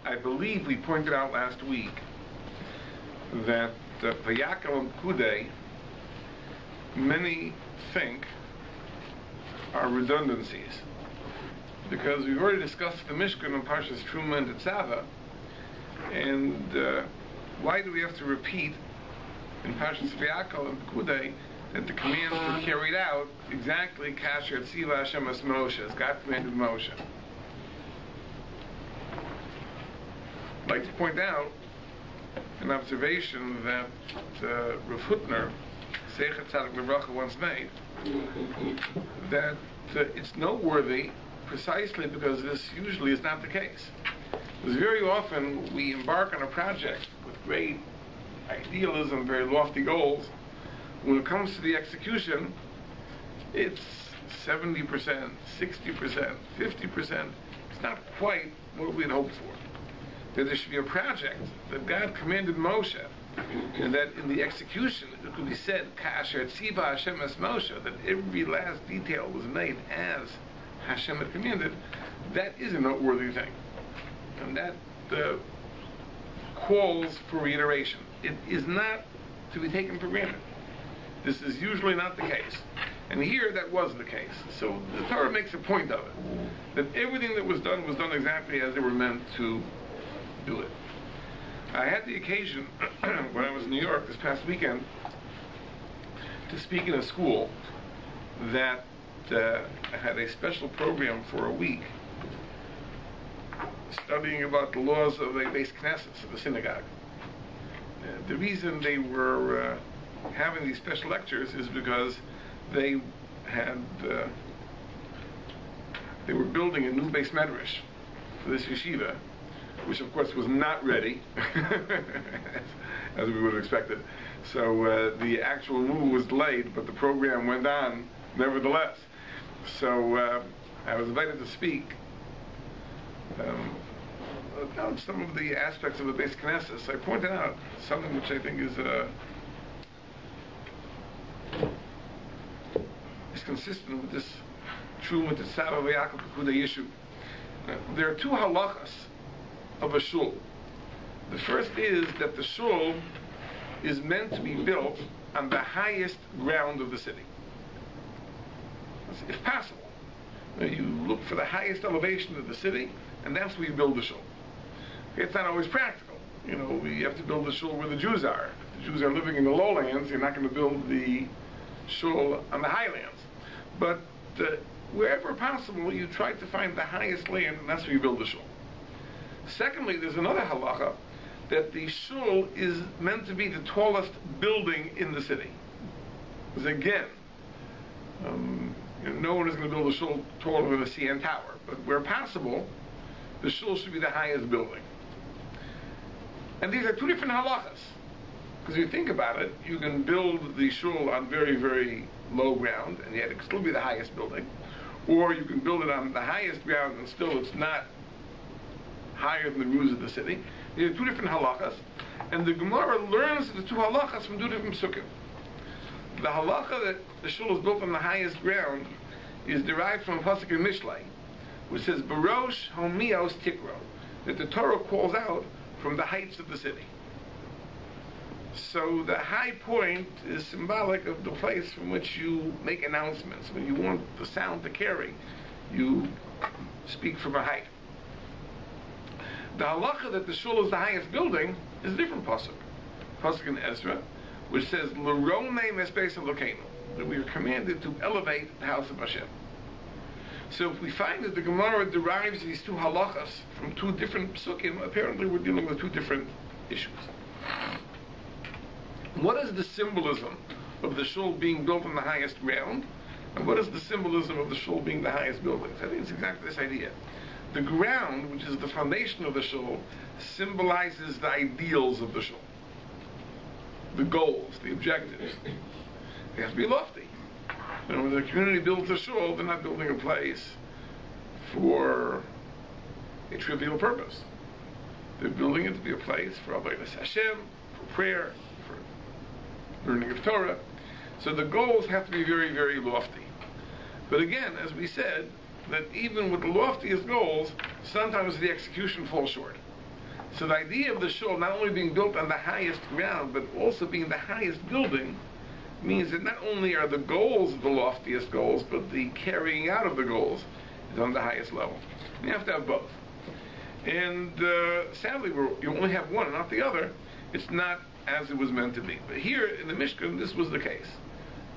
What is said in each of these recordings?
I believe we pointed out last week that Vayakel and Perkudei, many think are redundancies, because we've already discussed the Mishkan and Parshas Truma and Tetzava, and why do we have to repeat in Parshas Vayakel and Perkudei that the commands were carried out exactly Kasher Tziva Shemos Moshe, as God commanded Moshe? I'd like to point out an observation that Rav Hutner, Zecher Tzadik L'Bracha, once made, that it's noteworthy precisely because this usually is not the case. Because very often we embark on a project with great idealism, very lofty goals. When it comes to the execution, it's 70%, 60%, 50%. It's not quite what we'd hoped for. That there should be a project that God commanded Moshe, and that in the execution it could be said, Kasher Tziva Hashem es Moshe, that every last detail was made as Hashem had commanded. That is a noteworthy thing. And that calls for reiteration. It is not to be taken for granted. This is usually not the case. And here that was the case. So the Torah makes a point of it, that everything that was done exactly as they were meant to do it. I had the occasion, when I was in New York this past weekend, to speak in a school that had a special program for a week, studying about the laws of the Beis Knesset, of the synagogue. The reason they were having these special lectures is because they were building a new Beis Medrash for this yeshiva, which of course was not ready, as we would have expected. So the actual move was delayed, but the program went on nevertheless. So I was invited to speak about some of the aspects of the Beis Knesset. So I pointed out something which I think is consistent with this Truma Tetzava Vayakel Perkudei issue. There are two halachas of a shul. The first is that the shul is meant to be built on the highest ground of the city, if possible. You look for the highest elevation of the city, and that's where you build the shul. Okay, it's not always practical. You know, you have to build the shul where the Jews are. If the Jews are living in the lowlands, you're not going to build the shul on the highlands. But wherever possible, you try to find the highest land, and that's where you build the shul. Secondly, there's another halacha that the shul is meant to be the tallest building in the city. Because again, no one is going to build a shul taller than a CN Tower, but where possible, the shul should be the highest building. And these are two different halachas. Because if you think about it, you can build the shul on very, very low ground, and yet it can still be the highest building. Or you can build it on the highest ground, and still it's not higher than the roofs of the city. These are two different halachas, and the Gemara learns the two halachas from two different psukim. The halacha that the shul is built on the highest ground is derived from a pasuk in Mishlei, which says, Barosh homios tikro, that the Torah calls out from the heights of the city. So the high point is symbolic of the place from which you make announcements. When you want the sound to carry, you speak from a height. The halacha that the shul is the highest building is a different pasuk. Pasuk in Ezra, which says, L'ronei mesbeis Elokeinu, that we are commanded to elevate the house of Hashem. So if we find that the Gemara derives these two halachas from two different psukim, apparently we're dealing with two different issues. What is the symbolism of the shul being built on the highest ground? And what is the symbolism of the shul being the highest buildings? I think it's exactly this idea. The ground, which is the foundation of the shul, symbolizes the ideals of the shul. The goals, the objectives. They have to be lofty. And when the community builds a shul, they're not building a place for a trivial purpose. They're building it to be a place for Avodas Hashem, for prayer, for learning of Torah. So the goals have to be very, very lofty. But again, as we said, that even with the loftiest goals, sometimes the execution falls short. So the idea of the shul not only being built on the highest ground, but also being the highest building, means that not only are the goals the loftiest goals, but the carrying out of the goals is on the highest level. You have to have both. And sadly, you only have one, not the other. It's not as it was meant to be. But here in the Mishkan, this was the case.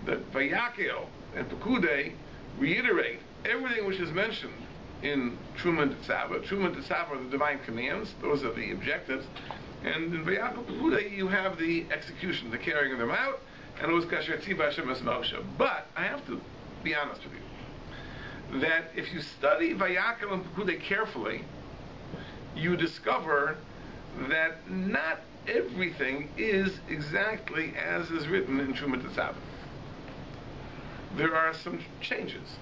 That Vayakel and Perkudei reiterate everything which is mentioned in Truma and Tetzava. Truma and Tetzava are the divine commands; those are the objectives. And in Vayakel Perkudei, you have the execution, the carrying of them out. And it was Kasher Tziva Shemes Moshe. But I have to be honest with you that if you study Vayakel and Perkudei carefully, you discover that not everything is exactly as is written in Truma and Tetzava. There are some changes,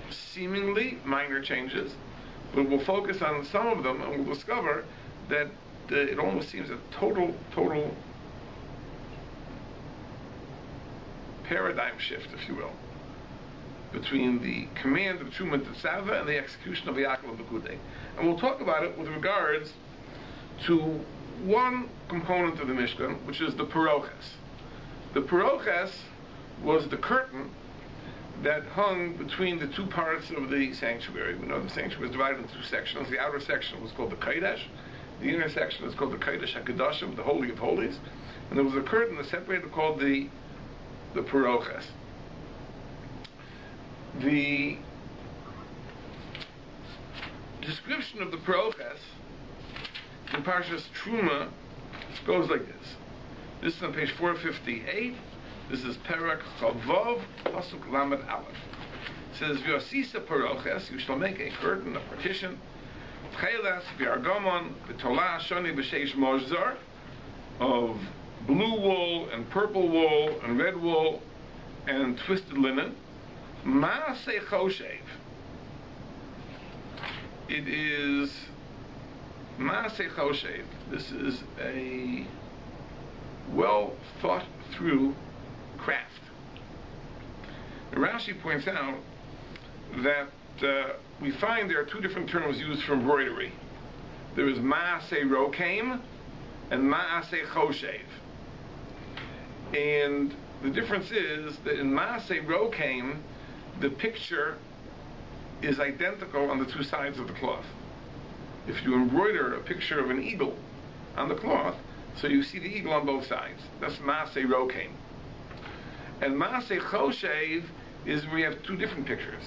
seemingly minor changes, but we'll focus on some of them and we'll discover that it almost seems a total paradigm shift, if you will, between the command of Truma and Tetzava and the execution of Yaakov and Perkudei. And we'll talk about it with regards to one component of the Mishkan, which is the Paroches. The Paroches was the curtain that hung between the two parts of the sanctuary. We know the sanctuary was divided into two sections. The outer section was called the Kodesh. The inner section is called the Kodesh HaKadoshim, the Holy of Holies. And there was a curtain that separated called the Paroches. The description of the Paroches in Parshas Truma goes like this. This is on page 458. This is Perak Chavov, Pasuk Lamed Aleph. It says, V'yosisa Paroches, you shall make a curtain, a partition, Tchelas v'argamon v'tolah shoni b'sheish mozar, of blue wool and purple wool and red wool and twisted linen. Maaseh choshev. It is Maaseh choshev. This is a well thought through craft. Rashi points out that we find there are two different terms used for embroidery. There is Maaseh rokaim and Maaseh choshev. And the difference is that in Maaseh rokaim, the picture is identical on the two sides of the cloth. If you embroider a picture of an eagle on the cloth, so you see the eagle on both sides. That's Maaseh rokaim. And Maaseh choshev is where we have two different pictures.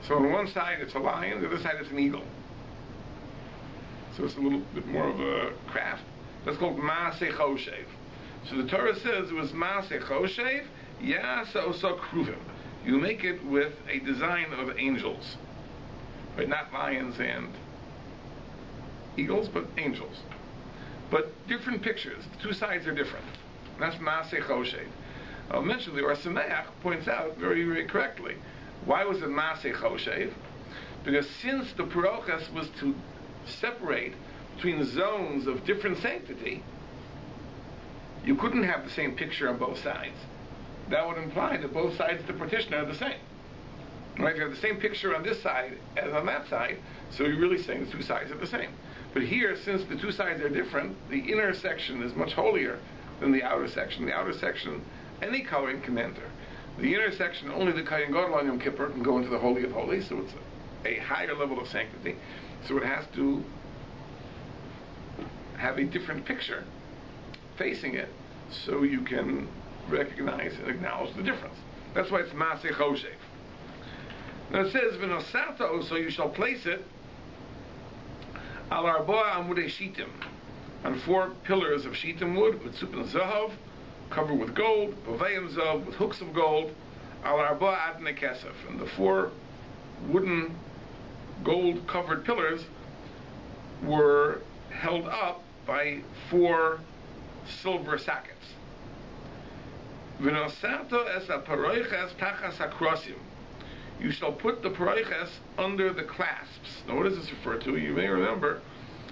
So on one side it's a lion, the other side it's an eagle. So it's a little bit more of a craft. That's called Maaseh choshev. So the Torah says it was Maaseh choshev, Yasa osa kruvim. You make it with a design of angels. Right? Not lions and eagles, but angels. But different pictures. The two sides are different. That's Maaseh choshev. I'll mention the Or Sameach points out very, very correctly. Why was it Maaseh choshev? Because since the Paroches was to separate between zones of different sanctity, you couldn't have the same picture on both sides. That would imply that both sides of the partition are the same. Right? You have the same picture on this side as on that side, so you're really saying the two sides are the same. But here, since the two sides are different, the inner section is much holier than the outer section. The outer section, any Kohen can enter. The inner section, only the Kohen Gadol on Yom Kippur can go into the Holy of Holies, so it's a higher level of sanctity. So it has to have a different picture facing it, so you can recognize and acknowledge the difference. That's why it's Maaseh choshev. Now it says, V'nosato, so you shall place it, al arba amudei shitim, on 4 pillars of shitim wood, mitzupin zahav, covered with gold, bavayim zahav, with hooks of gold, al arba adnei kesef, and the 4 wooden gold-covered pillars were held up by 4 silver sockets. V'nosato es ha-paroches tachas ha-krosim. You shall put the paroches under the clasps. Now what does this refer to? You may remember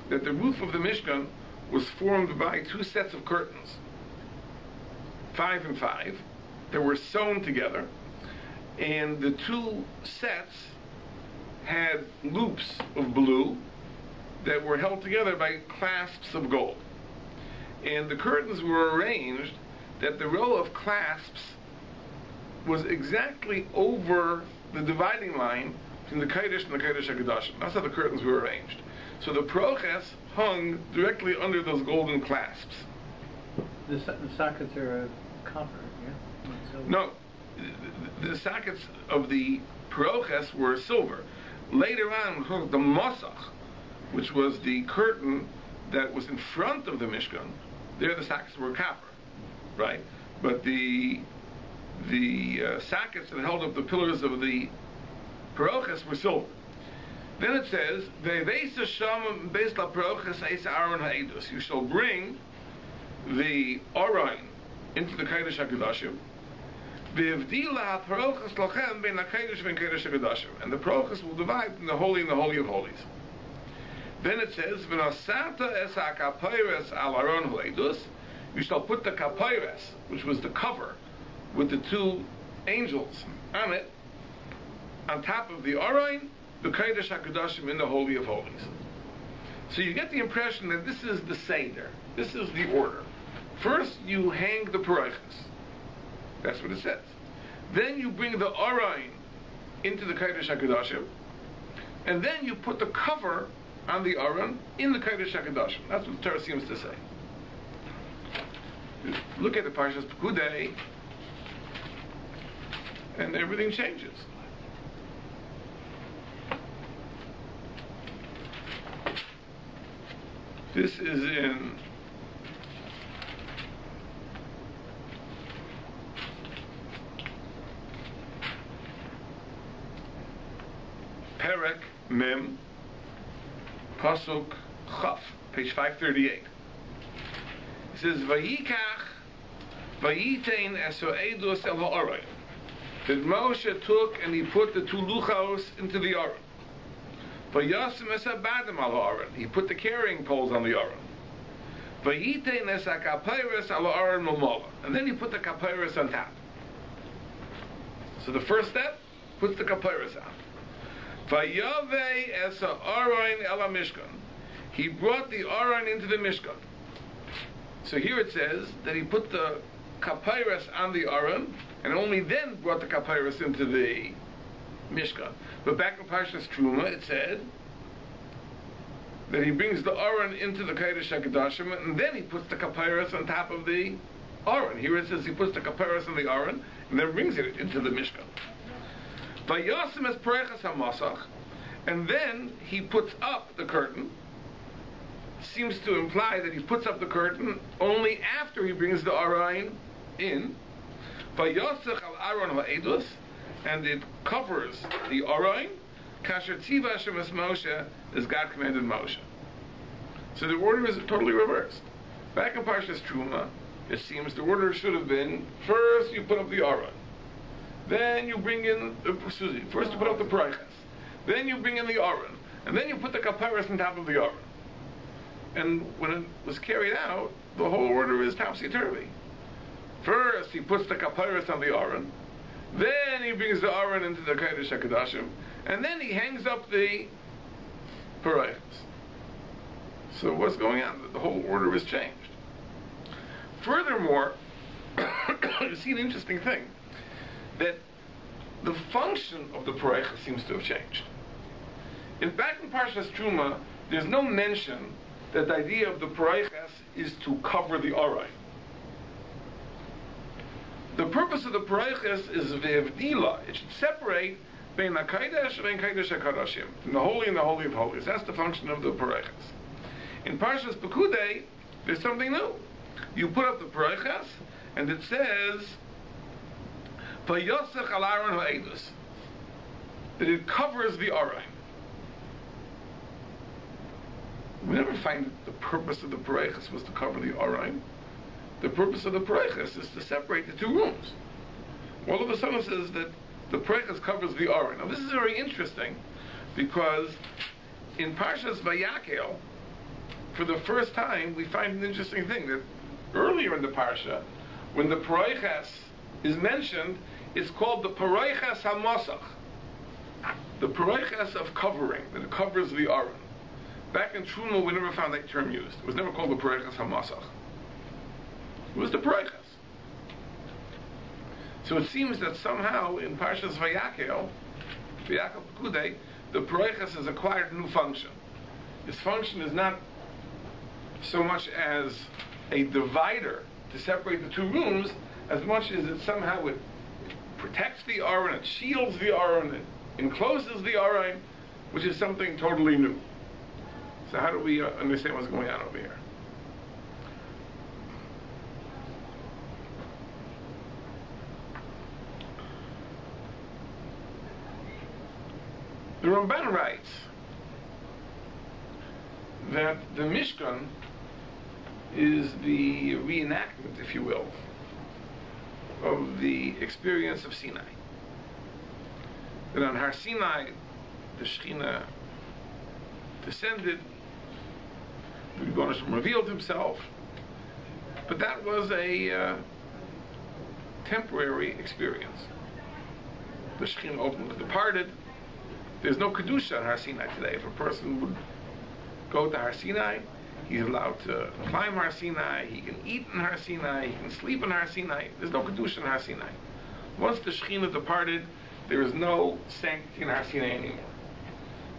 that the roof of the Mishkan was formed by 2 sets of curtains, 5 and 5, that were sewn together, and the 2 sets had loops of blue that were held together by clasps of gold. And the curtains were arranged that the row of clasps was exactly over the dividing line between the Kodesh and the Kodesh HaKadoshim. That's how the curtains were arranged. So the Paroches hung directly under those golden clasps. The sockets are copper, yeah? No, the sockets of the Paroches were silver. Later on, the Mosach, which was the curtain that was in front of the Mishkan, there the sockets were copper, right? But the sockets that held up the pillars of the Paroches were silver. Then it says, you shall bring the Aron into the Kodesh HaKadoshim, and the Paroches will divide in the Holy and the Holy of Holies. Then it says, you shall put the kapayres, which was the cover, with the two angels on it, on top of the Aron, the Kodesh HaKadoshim in the Holy of Holies. So you get the impression that this is the Seder. This is the order. First, you hang the Paroches. That's what it says. Then you bring the Aron into the Kodesh HaKadoshim, and then you put the cover on the Aron in the Kodesh HaKadoshim. That's what the Torah seems to say. Look at the Parshas Perkudei, and everything changes. This is in Perek Mem Pasuk Chaf, page 538. It says, Vayikach Vayitein eso edus el ha'aron. That Moshe took and he put the two luchos into the Aron. Vayasim es ha'badim al ha'aron. He put the carrying poles on the Aron. Vayitein es ha'kapayres al ha'aron mamala. And then he put the kapayres on top. So the first step, puts the kapayres on. Vayavei es ha'aron el ha'mishkan. He brought the Aron into the Mishkan. So here it says that he put the kapayres on the Aron, and only then brought the kapayres into the Mishkan. But back in Parshas Truma, it said that he brings the Aron into the Kodesh HaKadoshim, and then he puts the kapayres on top of the Aron. Here it says he puts the kapayres on the Aron, and then brings it into the Mishkan. Vayosim es Paroches HaMasach, and then he puts up the curtain. Seems to imply that he puts up the curtain only after he brings the Aron in. Vayosech al Aron ha'edus, and it covers the Aron. Kasher tziva Shemes Moshe, as God commanded Moshe. So the order is totally reversed. Back in Parshas Truma, it seems the order should have been: first you put up the Aron, then you bring in first you put up the Paroches, then you bring in the Aron, and then you put the kapayres on top of the Aron. And when it was carried out, the whole order is topsy-turvy. First, he puts the kapayres on the Aron, then he brings the Aron into the Kodesh HaKadoshim, and then he hangs up the Paroches. So what's going on? The whole order is changed. Furthermore, you see an interesting thing, that the function of the Paroches seems to have changed. Back in Parshas Truma, there's no mention that the idea of the Paroches is to cover the Aron. The purpose of the Paroches is ve'evdila. It should separate bein HaKodesh and Kodesh HaKadoshim, in the Holy and the Holy of Holies. That's the function of the Paroches. In Parshas Perkudei, there's something new. You put up the Paroches, and it says, Vayosech al Aron ha'edus, that it covers the Aron. We never find that the purpose of the Paroches was to cover the Aron. The purpose of the Paroches is to separate the two rooms. All of a sudden it says that the Paroches covers the Aron. Now this is very interesting, because in Parshas Vayakel, for the first time, we find an interesting thing, that earlier in the Parsha, when the Paroches is mentioned, it's called the Paroches HaMasach, the Paroches of covering, that it covers the Aron. Back in Truma, we never found that term used. It was never called the Perkudei HaMasach. It was the Perkudei. So it seems that somehow in Parshas Vayakel, Perkudei, the Perkudei has acquired a new function. Its function is not so much as a divider to separate the two rooms, as much as it somehow it protects the Aron, it shields the Aron, it encloses the Aron, which is something totally new. So how do we understand what's going on over here? The Ramban writes that the Mishkan is the reenactment, if you will, of the experience of Sinai. That on Har Sinai, the Shekhinah descended, the Rebbeinu Shalom revealed himself, but that was a temporary experience. The Shekhinah ultimately departed. There's no Kedusha on Har Sinai today. If a person would go to Har Sinai, he's allowed to climb Har Sinai, he can eat in Har Sinai, he can sleep in Har Sinai. There's no Kedusha in Har Sinai. Once the Shekhinah departed, there is no sanctity in Har Sinai anymore.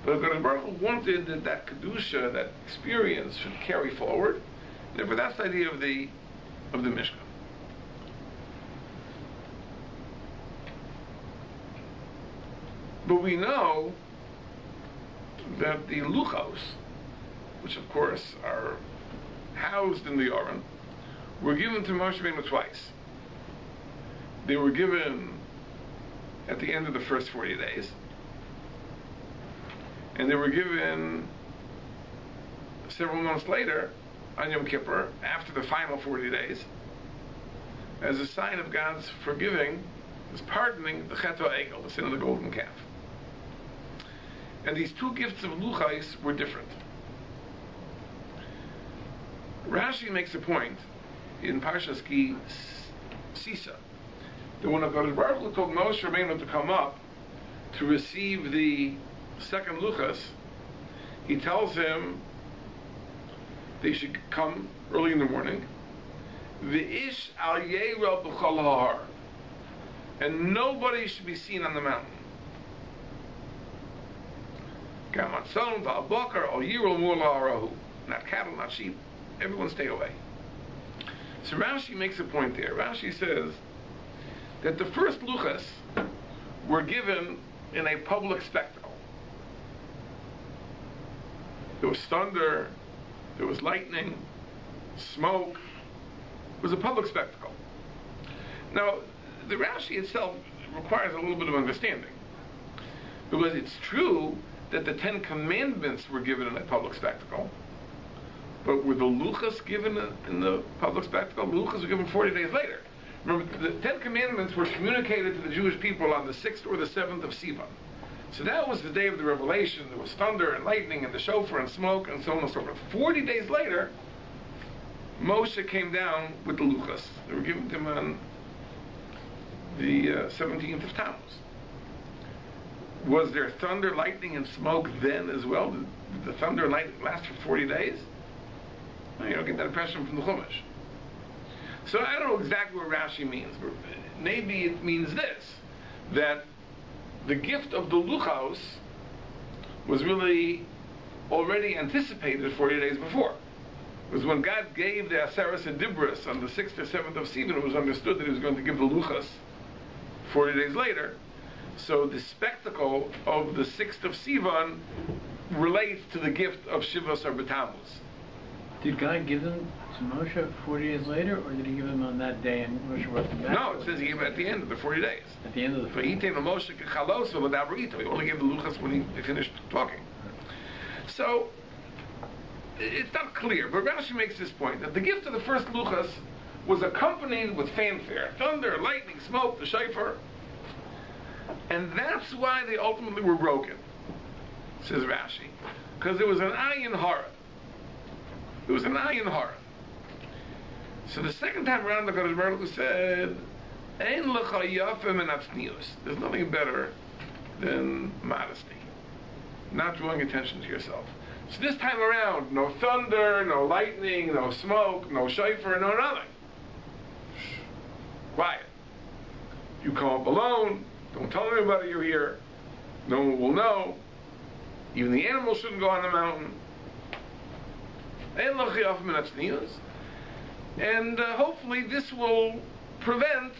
But the Baruch Hu wanted that Kedusha, that experience, should carry forward. Therefore, that's the idea of the Mishkan. But we know that the Luchos, which of course are housed in the Aron, were given to Moshe Rabbeinu twice. They were given at the end of the first 40 days, and they were given several months later on Yom Kippur, after the final 40 days, as a sign of God's forgiving, His pardoning the Chet HaEgel, the sin of the golden calf. And these two gifts of Luchais were different. Rashi makes a point in Parshas Ki Sisa that when HaKadosh Baruch Hu told Moshe Rabbeinu to come up to receive the second Luchas, he tells him they should come early in the morning. V'ish al yeira b'chol ha'har, and nobody should be seen on the mountain. Gamatzon v'al-bakar al yirul mur la'arahu, not cattle, not sheep. Everyone stay away. So Rashi makes a point there. Rashi says that the first luchas were given in a public spectacle. There was thunder, there was lightning, smoke. It was a public spectacle. Now, the Rashi itself requires a little bit of understanding, because it's true that the 10 Commandments were given in a public spectacle, but were the Luchas given in the public spectacle? The Luchas were given 40 days later. Remember, the 10 Commandments were communicated to the Jewish people on the 6th or the 7th of Sivan. So that was the day of the revelation. There was thunder and lightning and the shofar and smoke and so on and so forth. 40 days later, Moshe came down with the Luchas. They were given to him on the 17th of Tammuz. Was there thunder, lightning, and smoke then as well? Did the thunder and lightning last for 40 days? Well, you don't get that impression from the Chumash. So I don't know exactly what Rashi means, but maybe it means this, that the gift of the Luchos was really already anticipated 40 days before. It was when God gave the Aseres Adibris on the 6th or 7th of Sivan, it was understood that He was going to give the Luchos 40 days later. So the spectacle of the 6th of Sivan relates to the gift of Shivas or B'Tammuz. Did God give them to Moshe 40 days later, or did He give them on that day and Moshe brought them back? No, it says He gave them at the end of the 40 days. At the end of the 40 days. He only gave the Luchas when he finished talking. So, it's not clear, but Rashi makes this point, that the gift of the first Luchas was accompanied with fanfare, thunder, lightning, smoke, the shofar, and that's why they ultimately were broken, says Rashi, because there was an ayin hara. There was an ayin hara. So the second time around, the HaKadosh Baruch Hu said, Ein lecha yafim and atznius. There's nothing better than modesty, not drawing attention to yourself. So this time around, no thunder, no lightning, no smoke, no shofar, no nothing. Quiet. You come up alone, don't tell anybody you're here, no one will know, even the animals shouldn't go on the mountain. And hopefully this will prevent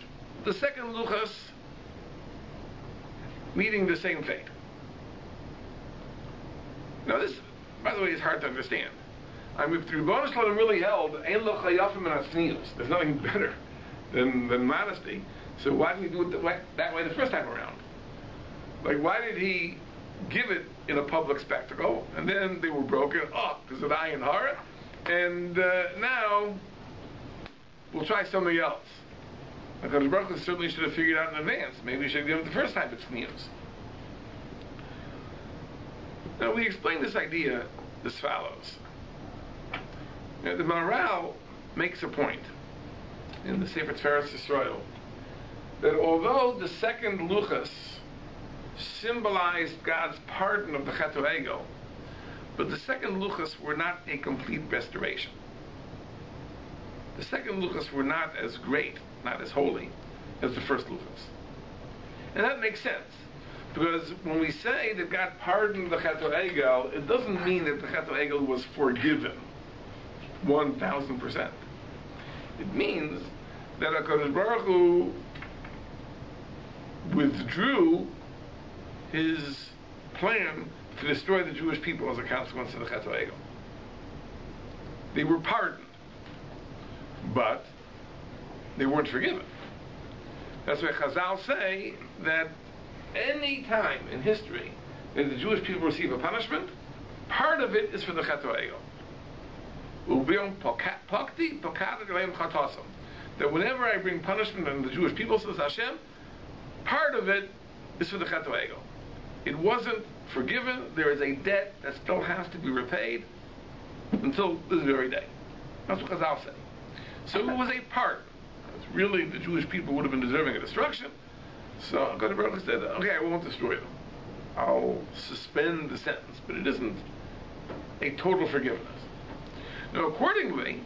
the second luchas meeting the same fate. Now this, by the way, is hard to understand. I mean, if the Rebbeinu Shalom really held, there's nothing better than modesty, so why didn't he do it that way the first time around? Like, why did he give it in a public spectacle, and then they were broken, because of Ayin Hara, and now we'll try something else. Because Baruch Hu certainly should have figured out in advance. Maybe he should have given it the first time it's news. Now we explain this idea as follows. Now, the Maharal makes a point in the Sefer Tferes Yisrael that although the second luchas symbolized God's pardon of the Chet HaEgel, but the second luchas were not a complete restoration. The second luchas were not as great, not as holy, as the first luchas. And that makes sense, because when we say that God pardoned the Chet HaEgel, it doesn't mean that the Chet HaEgel was forgiven 1,000%. It means that HaKadosh Baruch Hu withdrew his plan to destroy the Jewish people as a consequence of the Chet HaEgel. They were pardoned, but they weren't forgiven. That's why Chazal say that any time in history that the Jewish people receive a punishment, part of it is for the Chet HaEgel. That whenever I bring punishment on the Jewish people, says Hashem, part of it is for the Chet HaEgel. It wasn't forgiven. There is a debt that still has to be repaid until this very day. That's what Chazal said. So it was a part. Really, the Jewish people would have been deserving of destruction. So God Baruch Hu said, okay, I won't destroy them. I'll suspend the sentence, but it isn't a total forgiveness. Now, accordingly,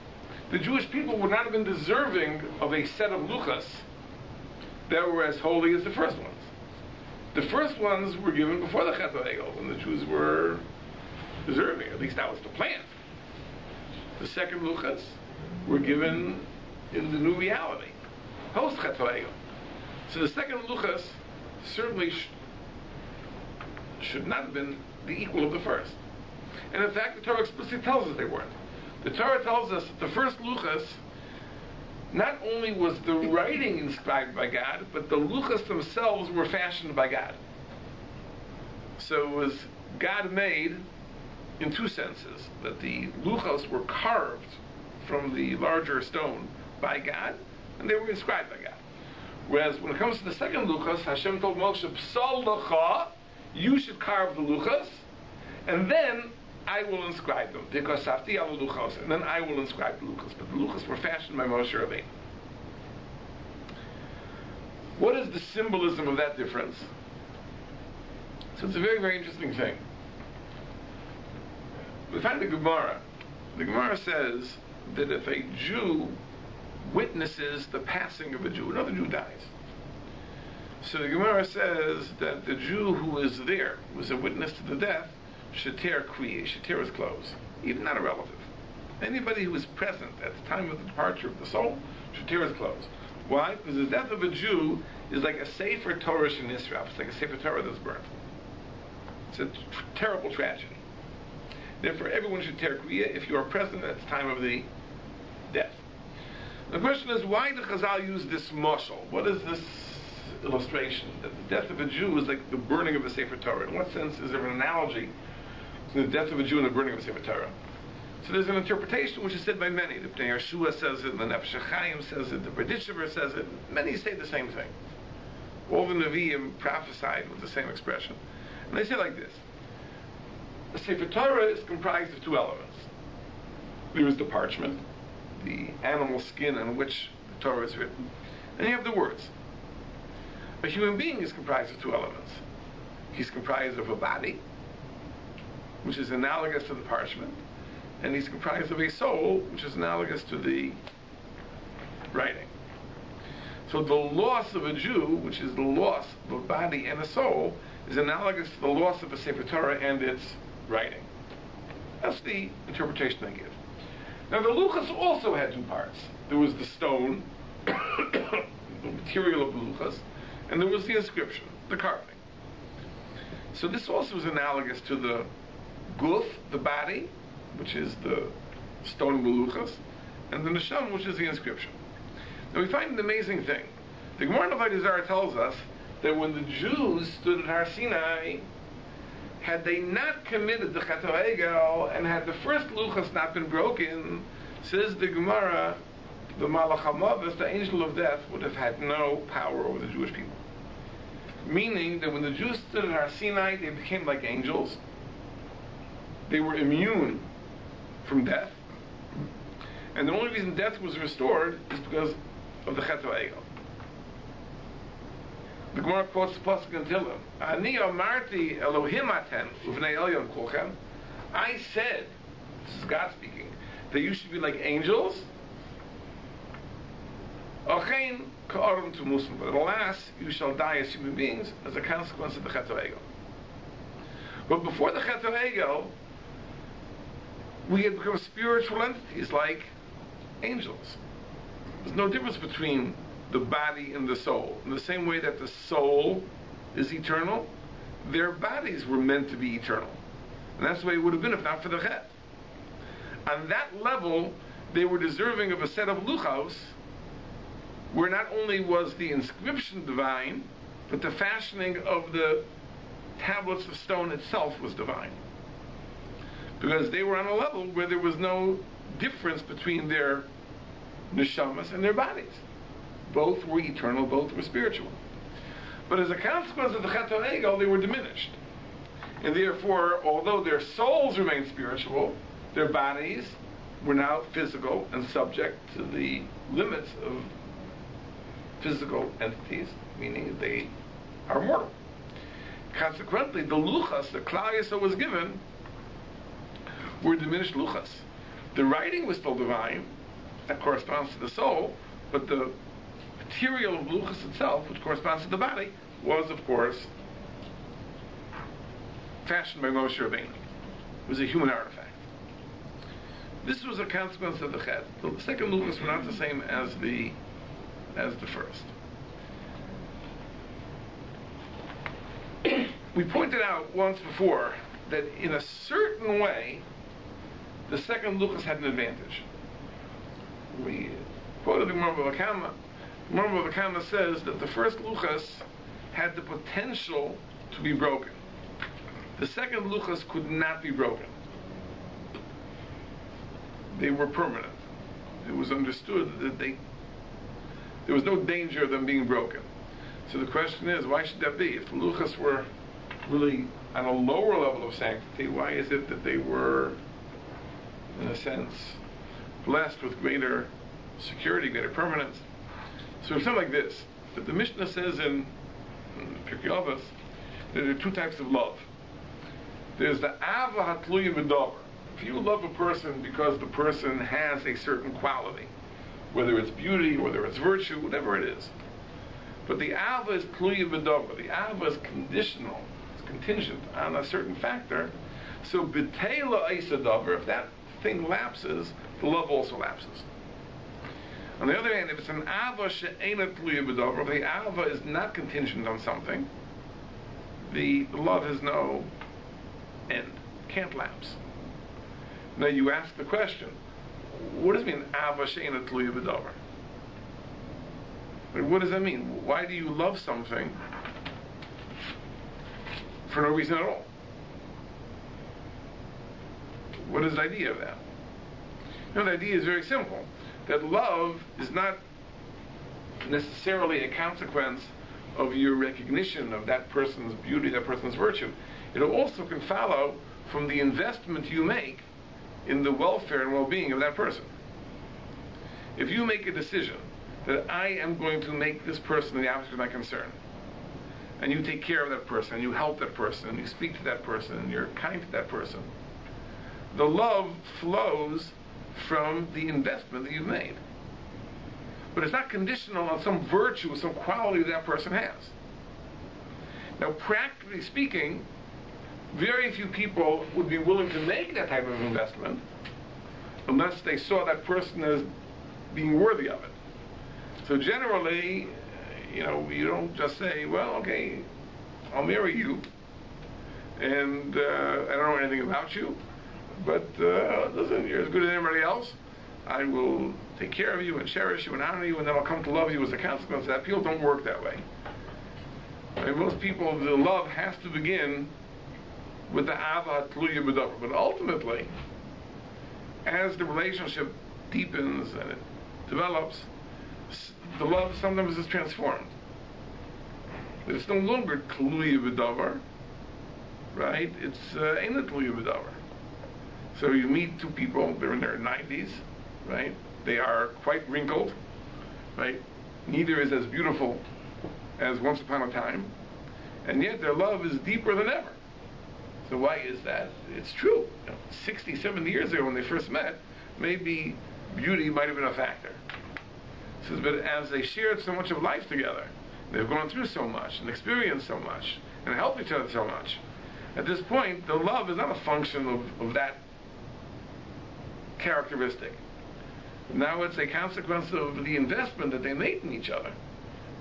the Jewish people would not have been deserving of a set of luchas that were as holy as the first ones. The first ones were given before the Chet HaEgel, when the Jews were deserving. At least that was the plan. The second luchas were given in the new reality, post Chet HaEgel. So the second luchas certainly should not have been the equal of the first. And in fact, the Torah explicitly tells us they weren't. The Torah tells us that the first luchas, not only was the writing inscribed by God, but the luchas themselves were fashioned by God. So it was God made in two senses, that the luchos were carved from the larger stone by God, and they were inscribed by God. Whereas when it comes to the second luchas, Hashem told Moshe, Psal lecha, you should carve the luchas, and then I will inscribe them. Because safti al luchos, and then I will inscribe the luchas. But the luchas were fashioned by Moshe Rabbeinu. What is the symbolism of that difference? So it's a very, very interesting thing. We find the Gemara. The Gemara says that if a Jew witnesses the passing of a Jew, another Jew dies. So the Gemara says that the Jew who is there, who was a witness to the death, should tear kriya, should tear his clothes, even not a relative. Anybody who is present at the time of the departure of the soul should tear his clothes. Why? Because the death of a Jew is like a Sefer Torah in Israel. It's like a Sefer Torah that's burnt. It's a terrible tragedy. Therefore, everyone should tear kriya if you are present at the time of the death. The question is, why did Chazal use this mashal? What is this illustration? That the death of a Jew is like the burning of the Sefer Torah. In what sense is there an analogy to the death of a Jew and the burning of the Sefer Torah? So there's an interpretation which is said by many. The Pnei Yeshua says it, the Nefesh HaChaim says it, the Breitowitz says it. Many say the same thing. All the Nevi'im prophesied with the same expression. And they say like this. The Sefer Torah is comprised of two elements. There is the parchment, the animal skin on which the Torah is written, and you have the words. A human being is comprised of two elements. He's comprised of a body which is analogous to the parchment, and he's comprised of a soul, which is analogous to the writing. So the loss of a Jew, which is the loss of a body and a soul, is analogous to the loss of a Sefer Torah and its writing. That's the interpretation I give. Now the luchas also had two parts. There was the stone, the material of the luchas, and there was the inscription, the carving. So this also is analogous to the guf, the body, which is the stone luchas, and the neshama, which is the inscription. Now we find an amazing thing. The Gemara in Eliezer tells us that when the Jews stood at Har Sinai, had they not committed the Chet HaEgel and had the first luchas not been broken, says the Gemara, the Malach HaMavis, the angel of death, would have had no power over the Jewish people. Meaning that when the Jews stood at Har Sinai, they became like angels. They were immune from death. And the only reason death was restored is because of the Chet HaEgel. The Gemara quotes the pasuk in Tehillim, Ani amarti Elohim atem uvnei elyon kulchem. I said, this is God speaking, that you should be like angels. Achein ka'arim tumusim. But alas, you shall die as human beings as a consequence of the Chet HaEgel. But before the Chet HaEgel, we had become spiritual entities like angels. There's no difference between the body and the soul. In the same way that the soul is eternal, their bodies were meant to be eternal. And that's the way it would have been if not for the Chet. On that level, they were deserving of a set of luchos, where not only was the inscription divine, but the fashioning of the tablets of stone itself was divine. Because they were on a level where there was no difference between their neshamas and their bodies. Both were eternal, both were spiritual. But as a consequence of the Chet HaEgel, they were diminished. And therefore, although their souls remained spiritual, their bodies were now physical and subject to the limits of physical entities, meaning they are mortal. Consequently, the luchas that Klal Yisrael was given were diminished luchas. The writing was still divine, that corresponds to the soul, but the material of luchas itself, which corresponds to the body, was, of course, fashioned by Moshe Rabbeinu. It was a human artifact. This was a consequence of the Chet. The second luchas were not the same as the first. We pointed out once before that in a certain way, the second luchas had an advantage. We quoted the Gemara Bava Kama. The Gemara Bava Kama says that the first luchas had the potential to be broken. The second luchas could not be broken. They were permanent. It was understood that there was no danger of them being broken. So the question is, why should that be? If the luchas were really on a lower level of sanctity, why is it that they were, in a sense, blessed with greater security, greater permanence? So it's something like this, that the Mishnah says in Perkudei, that there are two types of love. There's the ava hatluya b'davar. If you love a person because the person has a certain quality, whether it's beauty, whether it's virtue, whatever it is. But the ava is tluya b'davar. The ava is conditional, it's contingent on a certain factor. So b'teila eisa davar, if that thing lapses, the love also lapses. On the other hand, if it's an ava she'ena tluya b'davar, if the ava is not contingent on something, the love has no end, can't lapse. Now you ask the question, what does it mean, ava she'ena tluya b'davar? What does that mean? Why do you love something for no reason at all? What is the idea of that? You know, the idea is very simple. That love is not necessarily a consequence of your recognition of that person's beauty, that person's virtue. It also can follow from the investment you make in the welfare and well-being of that person. If you make a decision that I am going to make this person the object of my concern, and you take care of that person, and you help that person, and you speak to that person, and you're kind to that person, the love flows from the investment that you've made. But it's not conditional on some virtue, some quality that person has. Now, practically speaking, very few people would be willing to make that type of investment unless they saw that person as being worthy of it. So generally, you don't just say, well, okay, I'll marry you, and I don't know anything about you, but listen, you're as good as anybody else. I will take care of you and cherish you and honor you, and then I'll come to love you as a consequence of that. People don't work that way. I mean, most people, the love has to begin with the ava tluya b'davar. But ultimately, as the relationship deepens and it develops, the love sometimes is transformed. It's no longer tluya b'davar, right? It's ain't tluya b'davar. So you meet two people, they're in their 90s, right? They are quite wrinkled, right? Neither is as beautiful as once upon a time, and yet their love is deeper than ever. So why is that? It's true. 60, 70 years ago when they first met, maybe beauty might have been a factor. Says, but as they shared so much of life together, they've gone through so much and experienced so much and helped each other so much. At this point, the love is not a function of that characteristic. Now it's a consequence of the investment that they made in each other,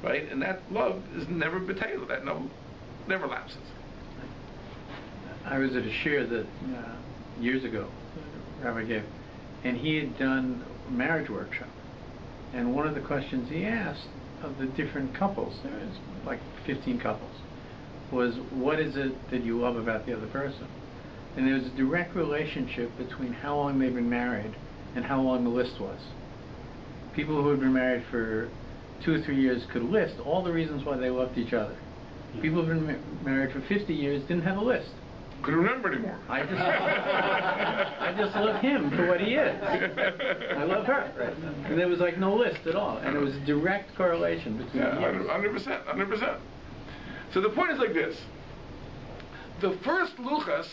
right? And that love is never betrayal. That never lapses. I was at a shir that years ago, Rabbi gave, and he had done a marriage workshop. And one of the questions he asked of the different couples, there was like 15 couples, was what is it that you love about the other person? And there was a direct relationship between how long they've been married and how long the list was. People who had been married for 2 or 3 years could list all the reasons why they loved each other. People who have been married for 50 years didn't have a list. Couldn't remember anymore. I just love him for what he is. I love her. Right? And there was like no list at all. And it was a direct correlation between the years. 100%. So the point is like this. The first luchas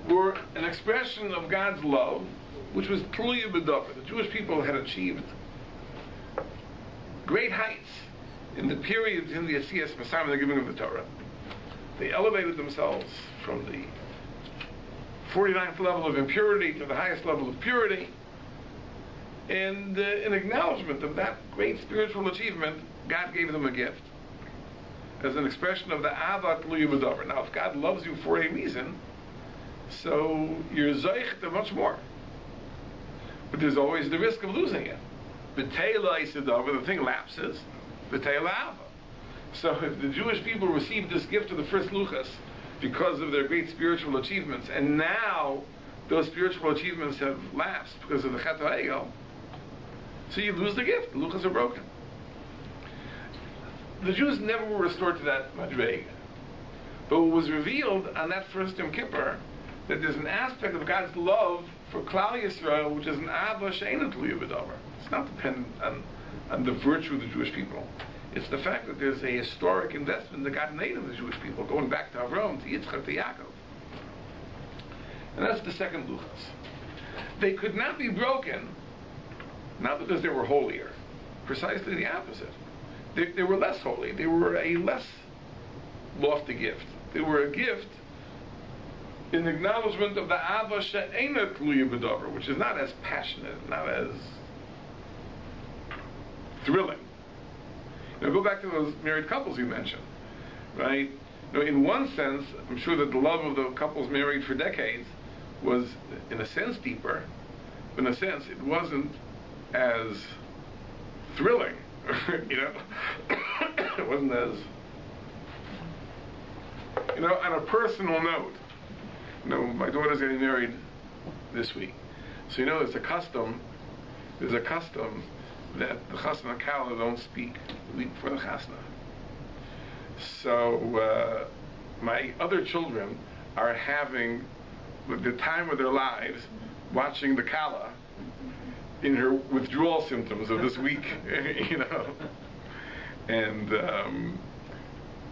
were an expression of God's love, which was tluya b'davar. The Jewish people had achieved great heights in the period in the Asiyas Masam, the giving of the Torah. They elevated themselves from the 49th level of impurity to the highest level of purity. And in acknowledgement of that great spiritual achievement, God gave them a gift as an expression of the Avat Tluya B'davar. Now, if God loves you for a reason, so you're zoich to much more. But there's always the risk of losing it. B'teila Isidavar, the thing lapses. B'teila Ava. So if the Jewish people received this gift of the first luchas because of their great spiritual achievements, and now those spiritual achievements have lapsed because of the Chet HaEgel, so you lose the gift. The luchas are broken. The Jews never were restored to that madrega. But what was revealed on that first Yom Kippur, that there's an aspect of God's love for Klal Yisrael, which is an Ava she'eina tluya b'davar. It's not dependent on the virtue of the Jewish people. It's the fact that there's a historic investment that God made in the Jewish people, going back to Avram, to Yitzchak, to Yaakov. And that's the second luchas. They could not be broken, not because they were holier, precisely the opposite. They were less holy. They were a less lofty gift. They were a gift in acknowledgement of the Ava she'eina tluya b'davar, which is not as passionate, not as thrilling. Now go back to those married couples you mentioned, right? Now, in one sense, I'm sure that the love of the couples married for decades was, in a sense, deeper. But in a sense, it wasn't as thrilling, it wasn't as, on a personal note. My daughter's getting married this week. So there's a custom that the chasna and kala don't speak the week before the chasna. So my other children are having the time of their lives watching the kala in her withdrawal symptoms of this week, and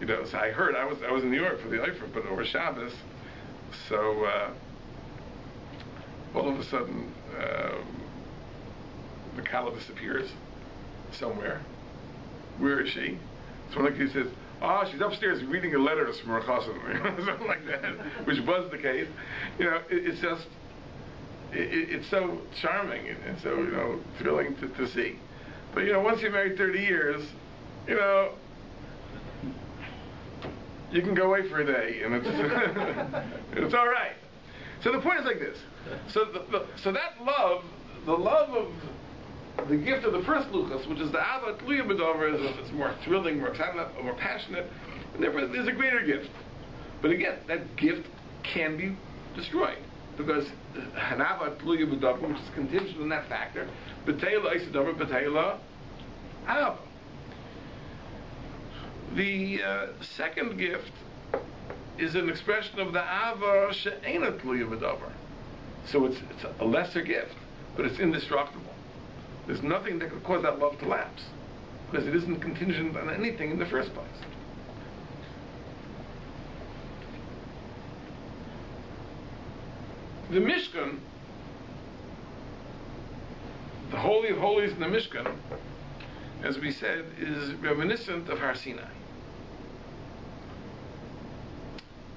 So I heard, I was in New York for the Eifert, but over Shabbos, so all of a sudden the Kala disappears somewhere. Where is she? So one kid says, "Oh, she's upstairs reading a letter from her chassan," something like that, which was the case. It's just, it's so charming and so thrilling to see. But once you're married 30 years, you can go away for a day, and it's it's all right. So the point is like this. So that love, the love of the gift of the first luchas, which is the Ava Tluya B'Dover, it's more thrilling, more exciting, more passionate, and therefore there's a greater gift. But again, that gift can be destroyed, because an Ava Tluya B'Dover, which is contingent on that factor, B'Teila Eisadover, B'Teila Ava. The second gift is an expression of the Ava She'ena Tluya B'Dover. So it's a lesser gift, but it's indestructible. There's nothing that could cause that love to lapse, because it isn't contingent on anything in the first place. The Mishkan, the Holy of Holies in the Mishkan, as we said, is reminiscent of Har Sinai.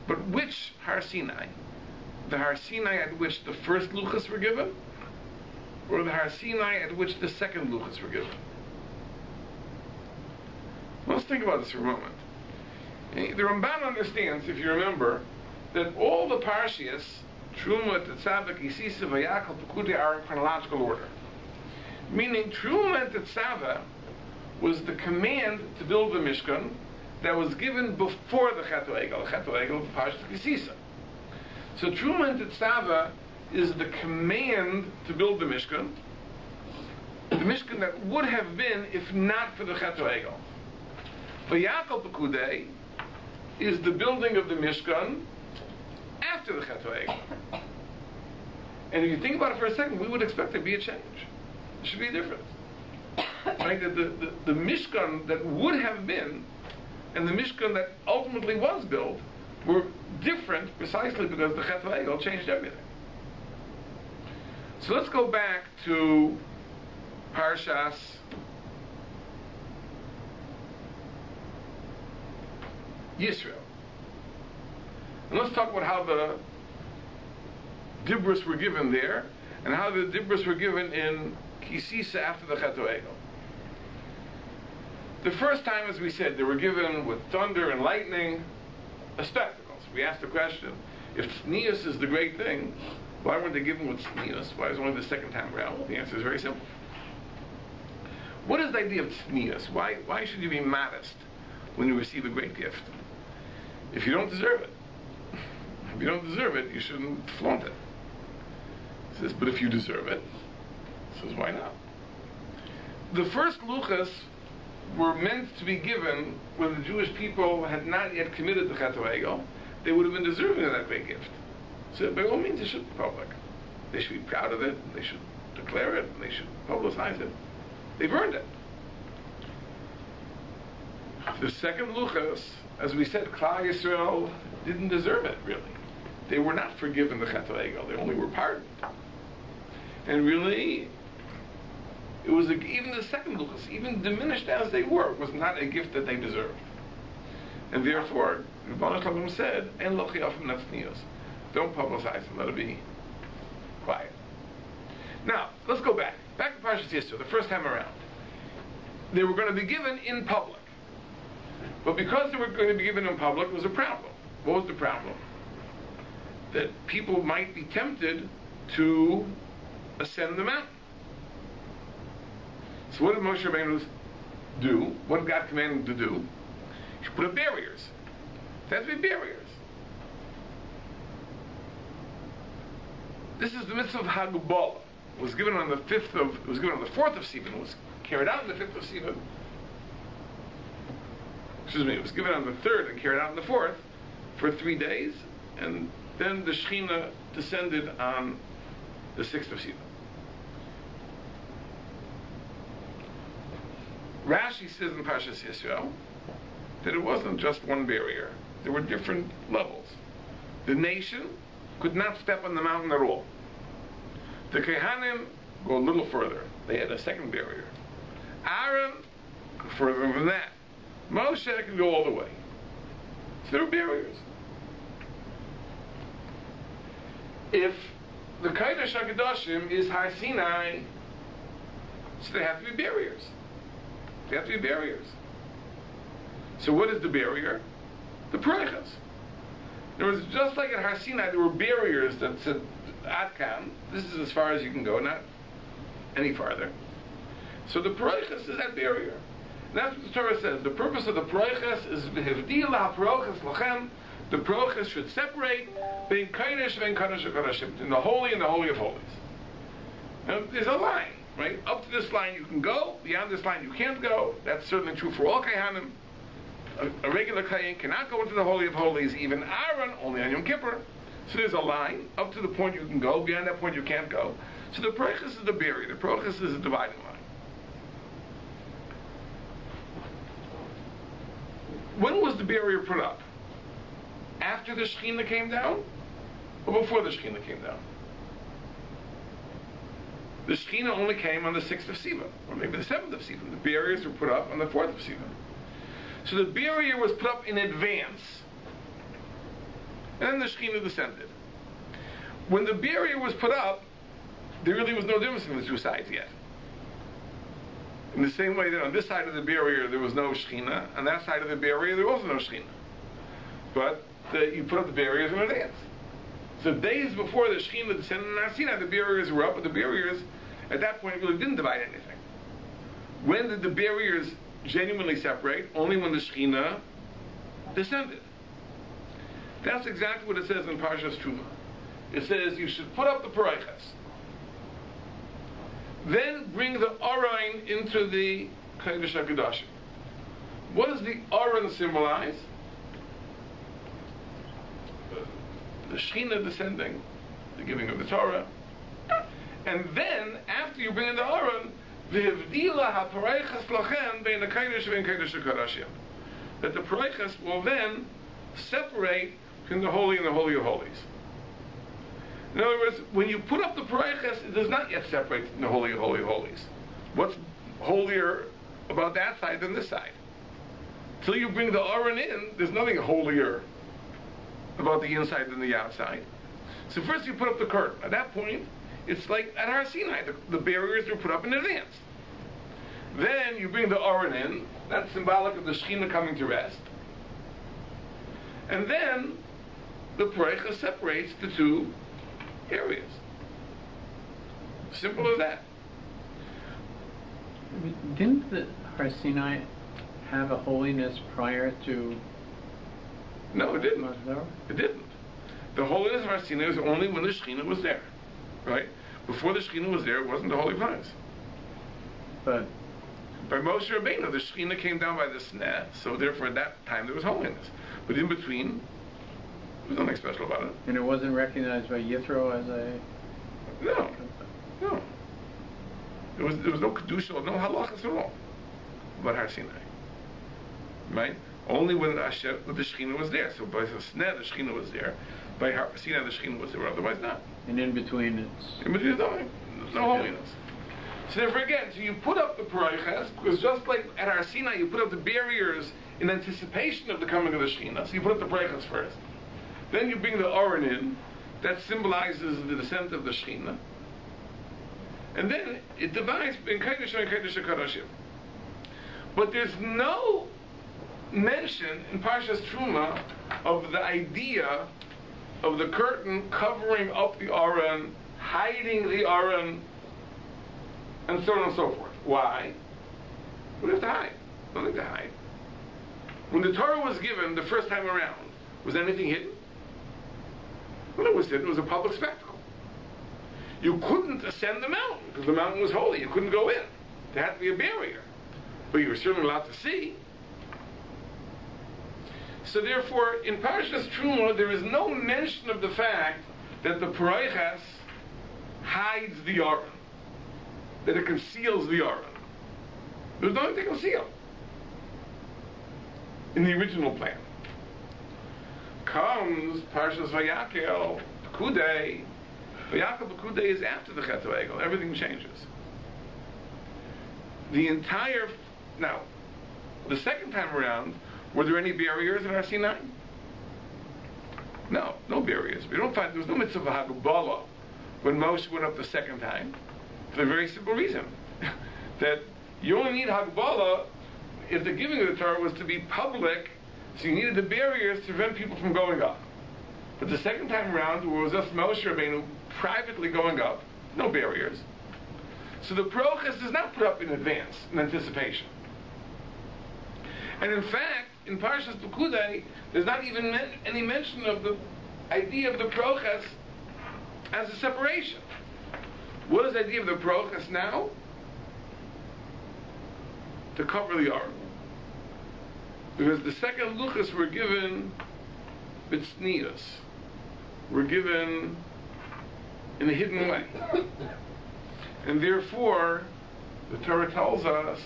But which Har Sinai? The Har Sinai at which the first luchas were given, or the Har Sinai at which the second luchas were given? Let's think about this for a moment. The Ramban understands, if you remember, that all the Parshias, Truma, Tetzaveh, Kisisa, Vayakal, Perkudei, are in chronological order. Meaning, Truma and Tetzaveh was the command to build the Mishkan that was given before the Chet Egel. The Chet Egel, the Parsha Kisisa. So Truma and Tetzaveh is the command to build the Mishkan that would have been if not for the Chet Egel. Vayakal Perkudei is the building of the Mishkan after the Chet Egel. And if you think about it for a second, we would expect there to be a change. There should be a difference. Right? The Mishkan that would have been and the Mishkan that ultimately was built were different precisely because the Chet Egel changed everything. So let's go back to Parshas Yisrael. And let's talk about how the Dibros were given there and how the Dibros were given in Kisisa after the Chet Egel. The first time, as we said, they were given with thunder and lightning, a spectacle. So we asked the question, if Tznius is the great thing, why weren't they given with Tznius? Why is it only the second time around? Well, the answer is very simple. What is the idea of Tznius? Why should you be modest when you receive a great gift? If you don't deserve it. If you don't deserve it, you shouldn't flaunt it. He says, but if you deserve it, he says, why not? The first luchas were meant to be given when the Jewish people had not yet committed the Chet Egel. They would have been deserving of that great gift. So by all means, it should be public. They should be proud of it, they should declare it, they should publicize it. They've earned it. The second luchas, as we said, Klal Yisrael didn't deserve it, really. They were not forgiven the Chet Egel, they only were pardoned. And really, it was even the second luchas, even diminished as they were, was not a gift that they deserved. And therefore, Rebbeinu Shalom said, "En lo chiyafim natznius." Don't publicize it, let it be quiet. Now, let's go back. Back to Parshas Yisro, the first time around. They were going to be given in public. But because they were going to be given in public, there was a problem. What was the problem? That people might be tempted to ascend the mountain. So what did Moshe Rabbeinu do? What did God command him to do? He put up barriers. There had to be barriers. This is the mitzvah of Hagbolah. It was given on the 4th of Sivan. It was carried out on the 5th of Sivan. It was given on the 3rd and carried out on the 4th for 3 days, and then the Shekhinah descended on the 6th of Sivan. Rashi says in Parshas Yisrael that it wasn't just one barrier. There were different levels. The nation could not step on the mountain at all. The Kehanim go a little further. They had a second barrier. Aaron, further than that. Moshe could go all the way. So there were barriers. If the Kodesh HaKadoshim is Har Sinai, so there have to be barriers. There have to be barriers. So what is the barrier? The Perkudei. In other words, just like at Har Sinai, there were barriers that said, Adkan, this is as far as you can go, not any farther. So the Perkudei is that barrier. And that's what the Torah says. The purpose of the Perkudei is v'hivdil ha'Perkudei lachem. The Perkudei should separate between Kodesh and Kodesh HaKodashim, between the holy and the holy of holies. Now, there's a line, right? Up to this line you can go. Beyond this line you can't go. That's certainly true for all Kehanim. A regular Kohen cannot go into the holy of holies. Even Aaron, only on Yom Kippur. So there's a line. Up to the point you can go. Beyond that point you can't go. So the Perkudei is the barrier. The Perkudei is the dividing line. When was the barrier put up? After the Shekhinah came down? Or before the Shekhinah came down? The Shekhinah only came on the 6th of Sivan, or maybe the 7th of Sivan. The barriers were put up on the 4th of Sivan. So the barrier was put up in advance. And then the Shekhinah descended. When the barrier was put up, there really was no difference in the two sides yet. In the same way that on this side of the barrier there was no Shekhinah, on that side of the barrier there was no Shekhinah. But you put up the barriers in advance. So days before the Shekhinah descended on Har Sinai, the barriers were up, but the barriers at that point really didn't divide anything. When did the barriers genuinely separate? Only when the Shekhinah descended. That's exactly what it says in PARSHA Truma. It says you should put up the Perkudei. Then bring the Aron into the Kodesh HaKadoshim. What does the Aron symbolize? The Shekhinah descending, the giving of the Torah. And then, after you bring in the Aron, v'hivdila ha'Perkudei lachem bein HaKodesh v'bein Kodesh HaKadoshim. That the Perkudei will then separate between the holy and the holy of holies. In other words, when you put up the Perkudei, it does not yet separate from the holy of holies. What's holier about that side than this side? Till you bring the Aron in, there's nothing holier about the inside than the outside. So first you put up the curtain. At that point, it's like at Har Sinai, the barriers were put up in advance. Then you bring the Aron in. That's symbolic of the Shekhinah coming to rest. And then the Perkudei separates the two areas. Simple as that. Didn't the Har Sinai have a holiness prior to? No, it didn't. It didn't. The holiness of Har Sinai was only when the Shekhinah was there, right? Before the Shekhinah was there, it wasn't the holy place. But by Moshe Rabbeinu, the Shekhinah came down by the Sneh, so therefore at that time there was holiness. But in between, there's nothing special about it. And it wasn't recognized by Yithro as a... No. There was no Kedusha, no halachas at all about Har Sinai. Right? Only when the Shekhinah was there. So by the Sneh, the Shekhinah was there. By Har Sinai, the Shekhinah was there, otherwise not. And in between it's... In between, there's no holiness. So therefore again, so you put up the Perkudei, because just like at Har Sinai, you put up the barriers in anticipation of the coming of the Shekhinah. So you put up the Perkudei first. Then you bring the Aron in, that symbolizes the descent of the Shekhinah. And then it divides between Kodesh and Kodesh HaKadoshim. But there's no mention in Parshas Truma of the idea of the curtain covering up the Aron, hiding the Aron, and so on and so forth. Why? We don't have to hide. Nothing to hide. When the Torah was given the first time around, was anything hidden? When it was hidden, it was a public spectacle. You couldn't ascend the mountain because the mountain was holy. You couldn't go in. There had to be a barrier. But you were certainly allowed to see. So therefore, in Parshas Truma, there is no mention of the fact that the Perkudei hides the Aron, that it conceals the Aron. There's nothing to conceal. in the original plan. Comes Parshas Vayakel, Perkudei. Vayakel Perkudei is after the Chet HaEgel. Everything changes. Now, the second time around, were there any barriers in our Sinai? No barriers. We don't find there was no mitzvah Hagabala when Moshe went up the second time, for the very simple reason that you only need Hagabala if the giving of the Torah was to be public, so you needed the barriers to prevent people from going up. But the second time around, where it was just Moshe Rabbeinu privately going up, no barriers. So the Prochas is not put up in advance, in anticipation. And in fact, in Parshas Perkudei, there's not even any mention of the idea of the Prochas as a separation. What is the idea of the Prochas now? To cover the arm. Because the second luchas were given b'tznius, were given in a hidden way. And therefore, the Torah tells us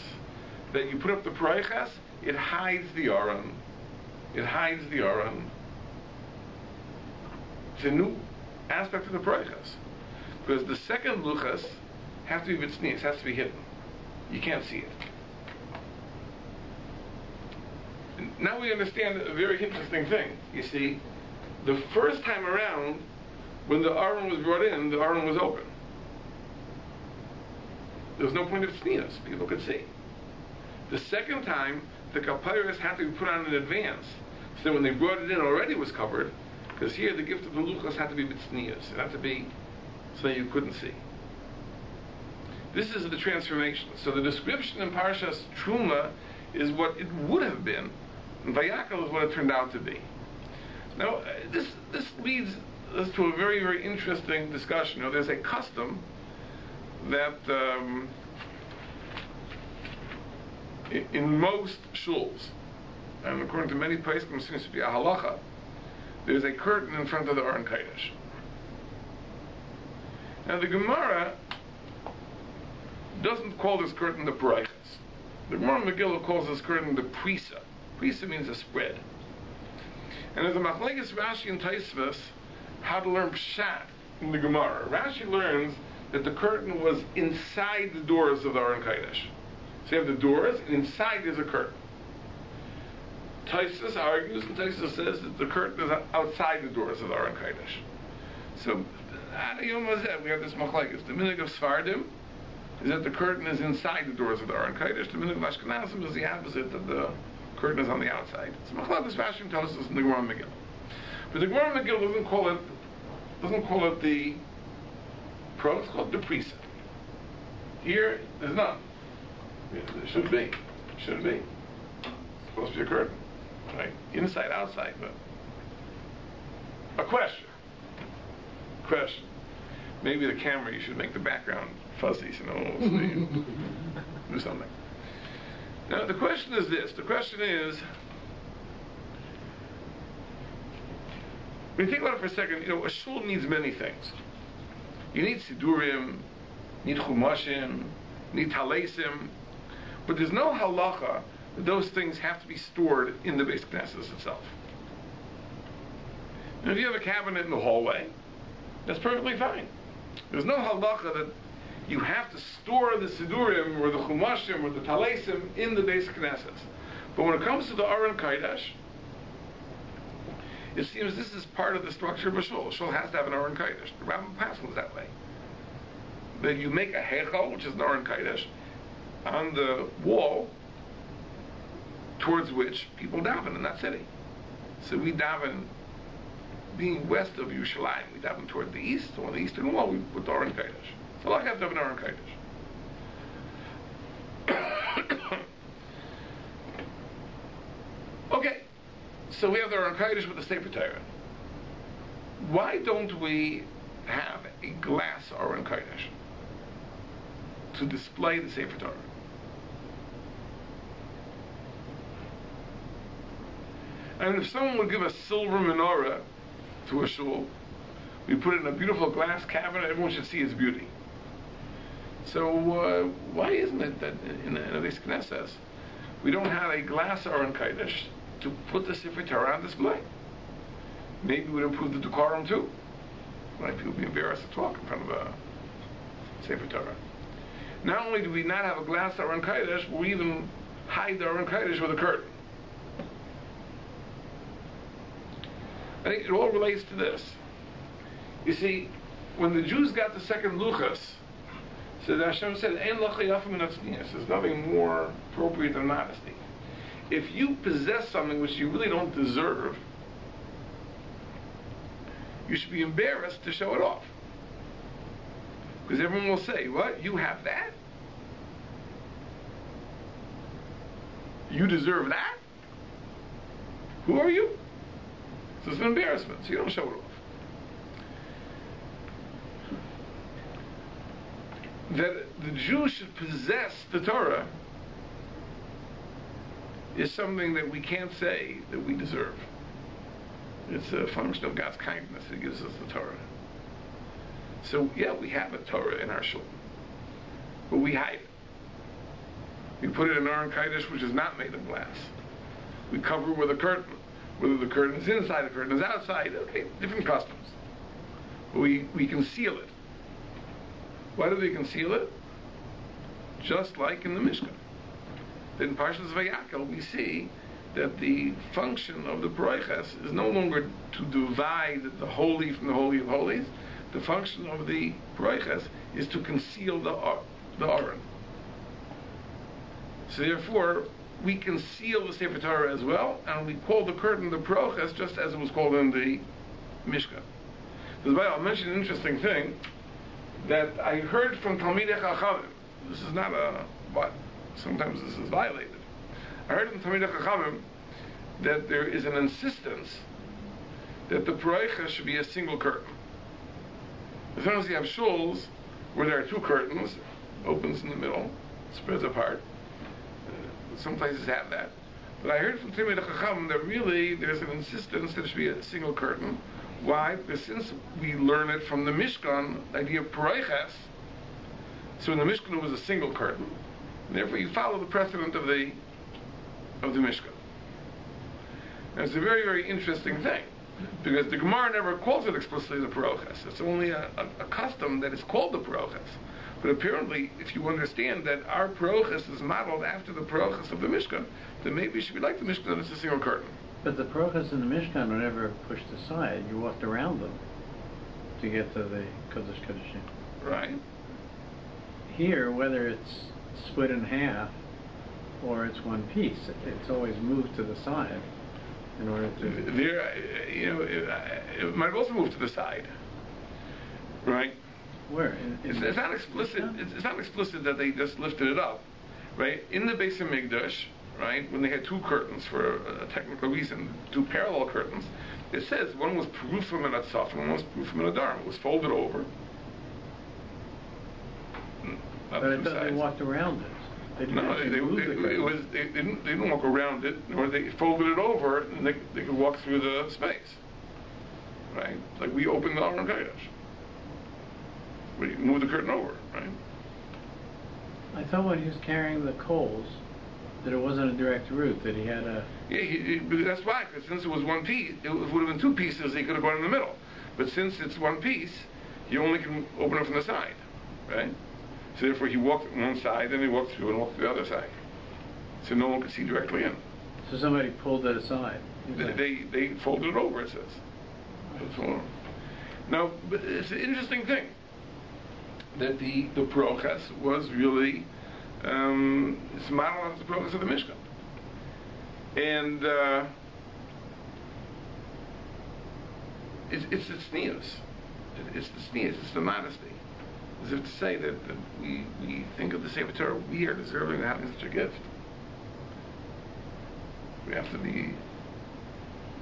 that you put up the Prochas, it hides the Aron. It hides the Aron. It's a new aspect of the Prochas. Because the second luchas have to be b'tznius, has to be hidden. You can't see it. Now we understand a very interesting thing. You see, the first time around, when the Aron was brought in, the Aron was open. There was no point of tznius. People could see. The second time, the kapayros had to be put on in advance. So when they brought it in, already was covered. Because here, the gift of the luchas had to be b'tznius. It had to be so that you couldn't see. This is the transformation. So the description in Parshas Truma is what it would have been. And Vayakel is what it turned out to be. Now, this leads us to a very, very interesting discussion. You know, there's a custom that in most shuls, and according to many poskim seems to be a halacha, there's a curtain in front of the Aron Kodesh. Now, the Gemara doesn't call this curtain the Breitowitz. The Gemara Megillah calls this curtain the Prisa. Prisa means a spread. And there's a machlekes Rashi and Tosfos how to learn pshat in the Gemara. Rashi learns that the curtain was inside the doors of the Aron Kodesh. So you have the doors, and inside there's a curtain. Tosfos argues, and Tosfos says that the curtain is outside the doors of the Aron Kodesh. So, we have this machlekes. The minhag of Sfardim is that the curtain is inside the doors of the Aron Kodesh. The minhag of Ashkenazim is the opposite, that the curtain is on the outside. It's machlekes Rashi and Tosfos in the Gemara Megillah. But the Gemara Megillah doesn't call it the pro, it's called the prisa. Here, there's none. There should be. Shouldn't be. It's supposed to be a curtain. Right? Inside, outside, but a question. Maybe the camera, you should make the background fuzzy, so no one will see. Do something. Now, the question is this. The question is, when you think about it for a second, a shul needs many things. You need sidurim, you need chumashim, you need talesim, but there's no halacha that those things have to be stored in the Beis Knesset itself. And if you have a cabinet in the hallway, that's perfectly fine. There's no halacha that you have to store the sidurim or the chumashim or the talesim in the Beis Knesset. But when it comes to the Aron Kodesh, it seems this is part of the structure of a shul. A shul has to have an Aron Kodesh. The Rabbi passes that way. That you make a heichal, which is an Aron Kodesh, on the wall towards which people daven in that city. So we daven, being west of Yerushalayim, we daven toward the east. So on the eastern wall, we put the Aron Kodesh. So I have to have an Aron Kodesh. Okay. So we have the Aron Kodesh with the Sefer Torah. Why don't we have a glass Aron Kodesh to display the Sefer Torah? And if someone would give a silver menorah to a shul, we put it in a beautiful glass cabinet, everyone should see its beauty. So why isn't it that in the Beis Knesset we don't have a glass Aron Kodesh to put the Sefer Torah on display. Maybe it would improve the decorum too. Like people be embarrassed to talk in front of a Sefer Torah. Not only do we not have a glass Aron Kodesh, we even hide the Aron Kodesh with a curtain. I think it all relates to this. You see, when the Jews got the second Luchas, so Hashem said, "Ein lacha yafim min atznius." There's nothing more appropriate than modesty. If you possess something which you really don't deserve, you should be embarrassed to show it off. Because everyone will say, "What? You have that? You deserve that? Who are you?" So it's an embarrassment, so you don't show it off. That the Jew should possess the Torah is something that we can't say that we deserve. It's a function of God's kindness that gives us the Torah. So yeah, we have a Torah in our shul, but we hide it. We put it in Aron Kodesh, which is not made of glass. We cover it with a curtain. Whether the curtain is inside, the curtain is outside, okay, different customs. But we conceal it. Why do we conceal it? Just like in the Mishkan. In PARSHA Vayakel, we see that the function of the Broiches is no longer to divide the holy from the Holy of Holies. The function of the Broiches is to conceal the Aron. So therefore, we conceal the Sefer Torah as well, and we call the curtain the Broiches just as it was called in the Mishkan. I'll mention an interesting thing that I heard from Talmidei Chachamim. This is not but sometimes this is violated. I heard from Talmidei Chachamim that there is an insistence that the Broiches should be a single curtain. Sometimes you have shuls where there are two curtains, opens in the middle, spreads apart. Some places have that. But I heard from Talmidei Chachamim that really there's an insistence that it should be a single curtain. Why? Because since we learn it from the Mishkan, the idea of Broiches, so in the Mishkan it was a single curtain, and therefore you follow the precedent of the Mishkan. And it's a very, very interesting thing, because the Gemara never calls it explicitly the Broiches. It's only a custom that it's called the Broiches. But apparently, if you understand that our Broiches is modeled after the Broiches of the Mishkan, then maybe it should be like the Mishkan, it's a single curtain. But the Broiches in the Mishkan were never pushed aside. You walked around them to get to the Kodesh Kodeshim. Right. Here, whether it's split in half or it's one piece, it's always moved to the side in order to... it might also move to the side. Right? Where? It's not explicit. It's not explicit that they just lifted it up. Right? In the Beis HaMikdash, right, when they had two curtains for a technical reason, two parallel curtains, it says one was perufim and atzaf, and one was perufim and adarm. It was folded over. But I thought they walked around it. They didn't walk around it, or they folded it over, and they could walk through the space. Right? Like we opened the Aron Kodesh. We moved the curtain over, right? I thought when he was carrying the coals, that it wasn't a direct route, that he had a... Yeah, that's why, because since it was one piece, it would have been two pieces, he could have gone in the middle. But since it's one piece, you only can open it from the side, right? So therefore he walked on one side, then he walked through and walked to the other side. So no one could see directly in. So somebody pulled it aside? They folded it over, it says. Right. Now, but it's an interesting thing, that the Broiches was really... it's modeled after the Broiches of the Mishkan. And it's the tznius. It's the tznius, it's the modesty. As if to say that we think of the Sefer Torah, we are deserving of having such a gift. We have to be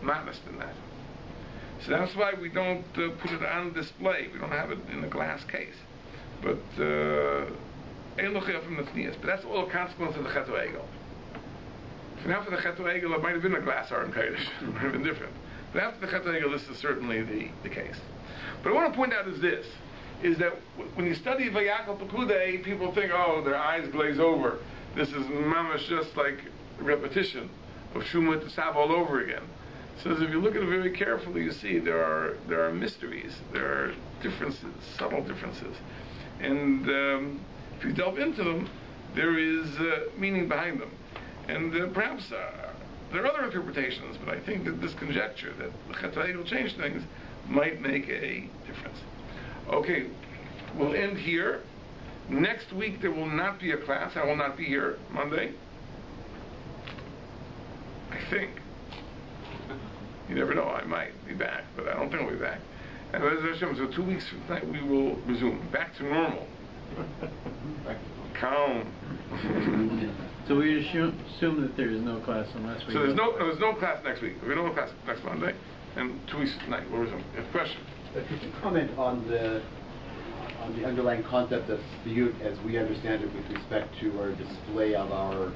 modest in that. So that's why we don't put it on display. We don't have it in a glass case. But that's all a consequence of the Chet Egel. If after the Chet Egel, it might have been a glass Aron Kodesh. It might have been different. But after the Chet Egel, this is certainly the case. But I want to point out is that when you study Vayakel Perkudei, people think, oh, their eyes glaze over. This is mamash just like repetition of SHMOT to stop all over again. So if you look at it very carefully, you see there are mysteries, there are differences, subtle differences, and if you delve into them, there is meaning behind them, and perhaps there are other interpretations, but I think that this conjecture that the Chetay will change things might make a difference. Okay, we'll end here. Next week there will not be a class. I will not be here Monday. I think. You never know, I might be back, but I don't think I'll be back. And so 2 weeks from tonight we will resume. Back to normal. Calm. So we assume that there is no class unless we... So there's no class next week. There's no class next Monday. And 2 weeks from tonight we'll resume. You have a question? Could you comment on the underlying concept of spiyut as we understand it with respect to our display of our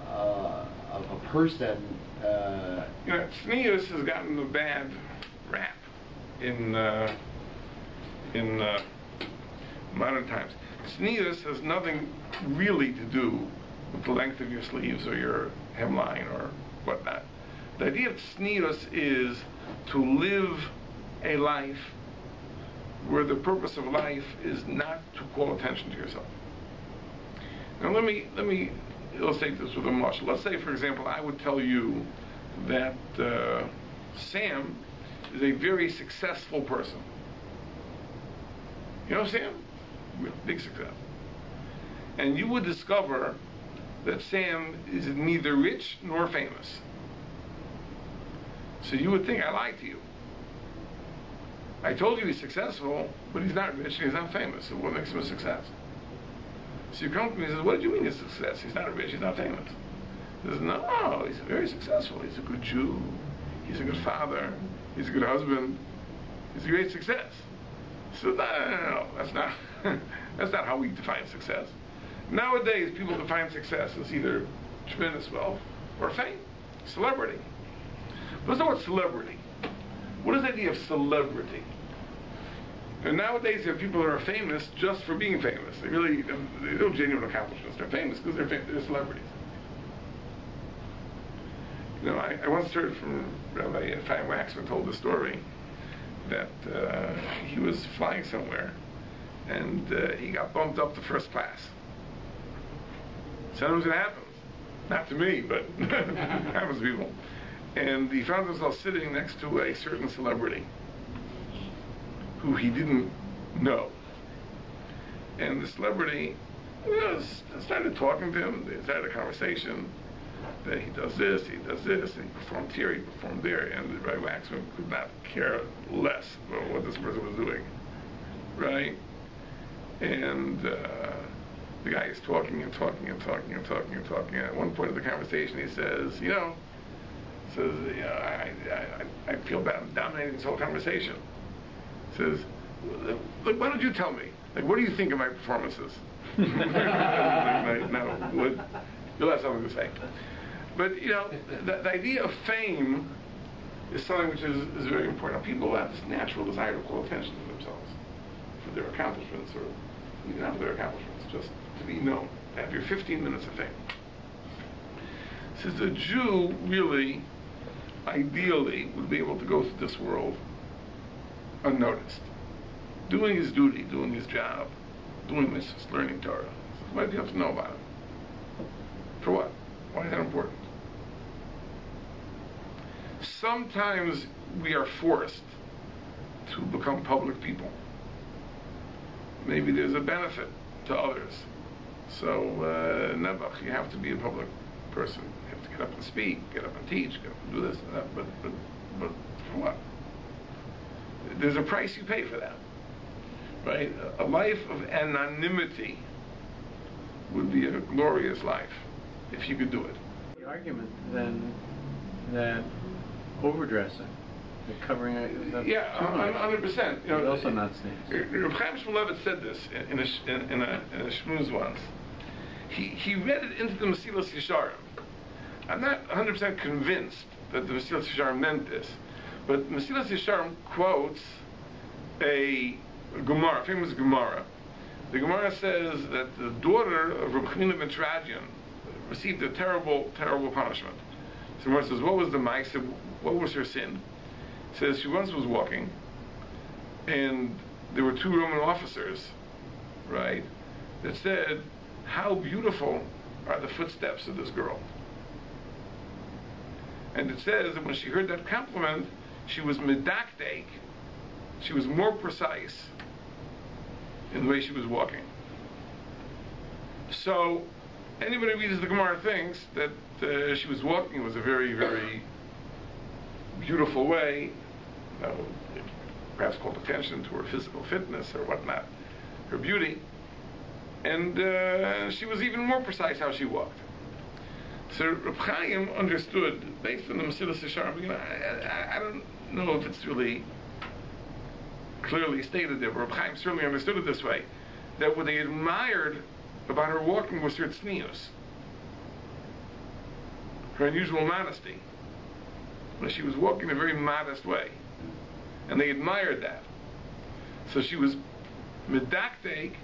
of a person? Tznius has gotten a bad rap in modern times. Tznius has nothing really to do with the length of your sleeves or your hemline or whatnot. The idea of tznius is to live a life where the purpose of life is not to call attention to yourself. Now let me illustrate this with a mashal. Let's say, for example, I would tell you that Sam is a very successful person. You know Sam? Big success. And you would discover that Sam is neither rich nor famous. So you would think I lied to you. I told you he's successful, but he's not rich and he's not famous. So what makes him a success? So you come to me and say, what did you mean he's a success? He's not rich, he's not famous. He says, no, he's very successful. He's a good Jew. He's a good father. He's a good husband. He's a great success. So no, that's not that's not how we define success. Nowadays, people define success as either tremendous wealth or fame, celebrity. But let's know what celebrity. What is the idea of celebrity? And nowadays, you have people that are famous just for being famous. They don't genuine accomplishments. They're famous because they're celebrities. You know, I once heard from Rabbi Chaim Waxman told the story that he was flying somewhere and he got bumped up to first class. Sometimes it happens. Not to me, but happens to people. And he found himself sitting next to a certain celebrity who he didn't know. And the celebrity started talking to him. They started a conversation that he does this, and he performed here, he performed there, and Rabbi Waxman could not care less about what this person was doing, right? And the guy is talking and talking and talking and talking and talking. And at one point of the conversation, he says, I feel bad I'm dominating this whole conversation. He says, look, why don't you tell me? Like, what do you think of my performances? No, you'll have something to say. But, the idea of fame is something which is very important. People have this natural desire to call attention to themselves for their accomplishments, or even not for their accomplishments, just to be known, to have your 15 minutes of fame. Says the Jew really, ideally, would be able to go through this world unnoticed, doing his duty, doing his job, doing mitzvahs, learning Torah. So why do you have to know about it? For what? Why is that important? Sometimes we are forced to become public people. Maybe there's a benefit to others. So, Nebuch, you have to be a public person. You have to get up and speak, get up and teach, get up and do this and that. But for what? There's a price you pay for that, right? A life of anonymity would be a glorious life if you could do it. The argument then that overdressing, the covering, that's 100%. It's also not sneeze. Reb Chaim Shmulevitz said this in a shmooze once. He read it into the Mesilas Yesharim. I'm not 100% convinced that the Mesilas Yesharim meant this, but Mesilas Yesharim quotes a Gemara, famous Gemara. The Gemara says that the daughter of Reb Chanina ben Teradion received a terrible, terrible punishment. So Gemara says, what was the ma'isa? What was her sin? It says she once was walking, and there were two Roman officers, right, that said, how beautiful are the footsteps of this girl. And it says that when she heard that compliment, she was medakdek, she was more precise in the way she was walking. So anybody who reads the Gemara thinks that she was walking was a very, very beautiful way, perhaps called attention to her physical fitness or whatnot, her beauty, and she was even more precise how she walked. So Reb Chaim understood, based on the Mesilas Yesharim, I don't know if it's really clearly stated there, but Reb Chaim certainly understood it this way, that what they admired about her walking was her tznius, her unusual modesty. That she was walking in a very modest way, and they admired that. So she was medakdek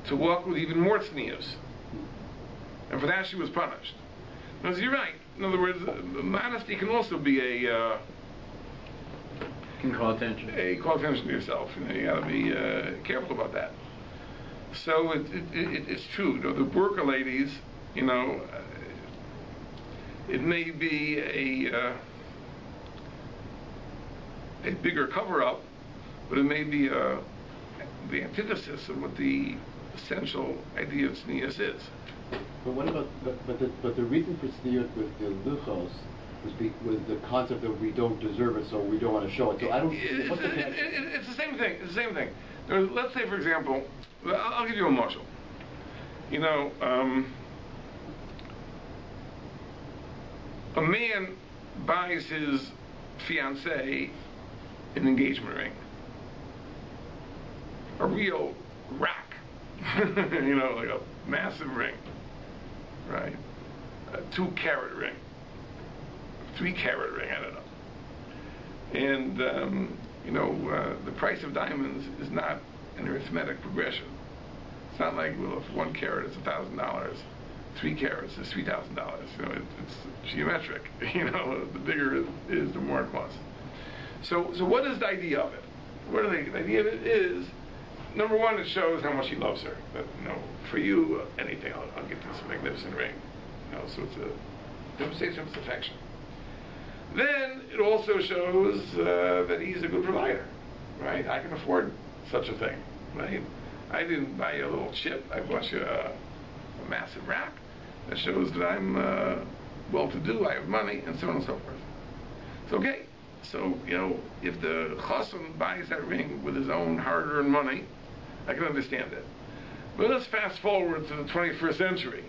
to walk with even more tznius, and for that she was punished. Now, you're right. In other words, modesty can also be can call attention. Call attention to yourself. You got to be careful about that. So it's true. The burqa ladies, it may be a bigger cover-up, but it may be the antithesis of what the essential idea of tznius is. But what about but the reason for tzniut with the luchos was the concept that we don't deserve it, so we don't want to show it. So I don't. It's the same thing. It's the same thing. Let's say, for example, I'll give you a marshal. A man buys his fiancée an engagement ring, a real rack, like a massive ring, right? A 2-carat ring, 3-carat ring, I don't know. And the price of diamonds is not an arithmetic progression. It's not like, well, if 1 carat is $1,000, 3 carats is $3,000. It's geometric. The bigger it is, the more it costs. So what is the idea of it? The idea of it is, number one, it shows how much he loves her. That, for you, anything, I'll get this magnificent ring. So it's a demonstration of his affection. Then it also shows that he's a good provider, right? I can afford such a thing, right? I didn't buy you a little chip. I bought you a massive rack. That shows that I'm well-to-do. I have money, and so on and so forth. It's okay. So, if the chassan buys that ring with his own hard-earned money, I can understand it. But let's fast forward to the 21st century,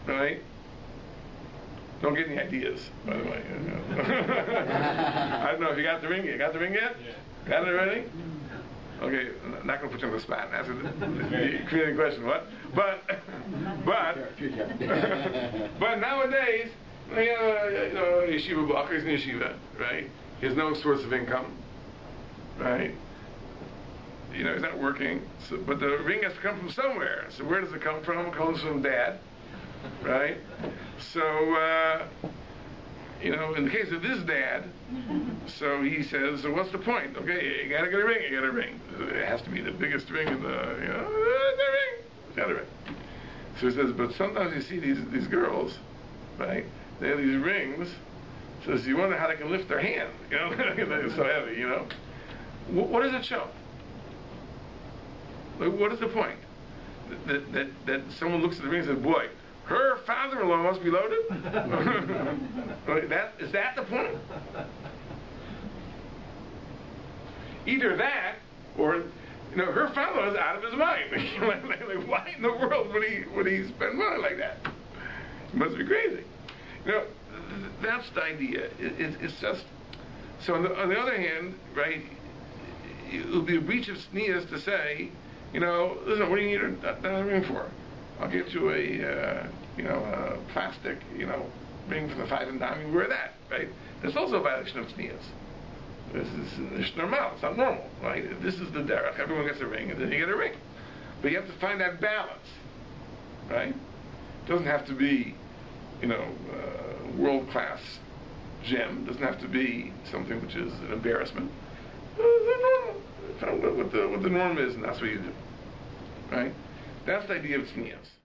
right? Don't get any ideas, by the way. I don't know if you got the ring. You got the ring yet? Yeah. Got it already? Okay, I'm not going to put you on the spot and answer the creating question. What? But nowadays, yeshiva blocker is in yeshiva, right? He has no source of income, right? He's not working, but the ring has to come from somewhere. So where does it come from? It comes from dad, right? So, in the case of this dad, so he says, so what's the point? Okay, you gotta get a ring, you got a ring. It has to be the biggest ring in the, got a ring. So he says, but sometimes you see these girls, right? They have these rings, so you wonder how they can lift their hand, they're so heavy, What does it show? Like, what is the point? That someone looks at the ring and says, boy, her father-in-law must be loaded? Is that the point? Either that, or her father-in-law is out of his mind. Like, why in the world would he spend money like that? He must be crazy. That's the idea. It's just so. On the other hand, right? It would be a breach of tznius to say, listen, what do you need a ring for? I'll get you a plastic, ring from the 5 and dime. You wear that, right? That's also a violation of tznius. This is normal. It's not normal, right? This is the derech. Everyone gets a ring, and then you get a ring. But you have to find that balance, right? It doesn't have to be, world class gem. It doesn't have to be something which is an embarrassment. What the norm is, and that's what you do. Right? That's the idea of tznius.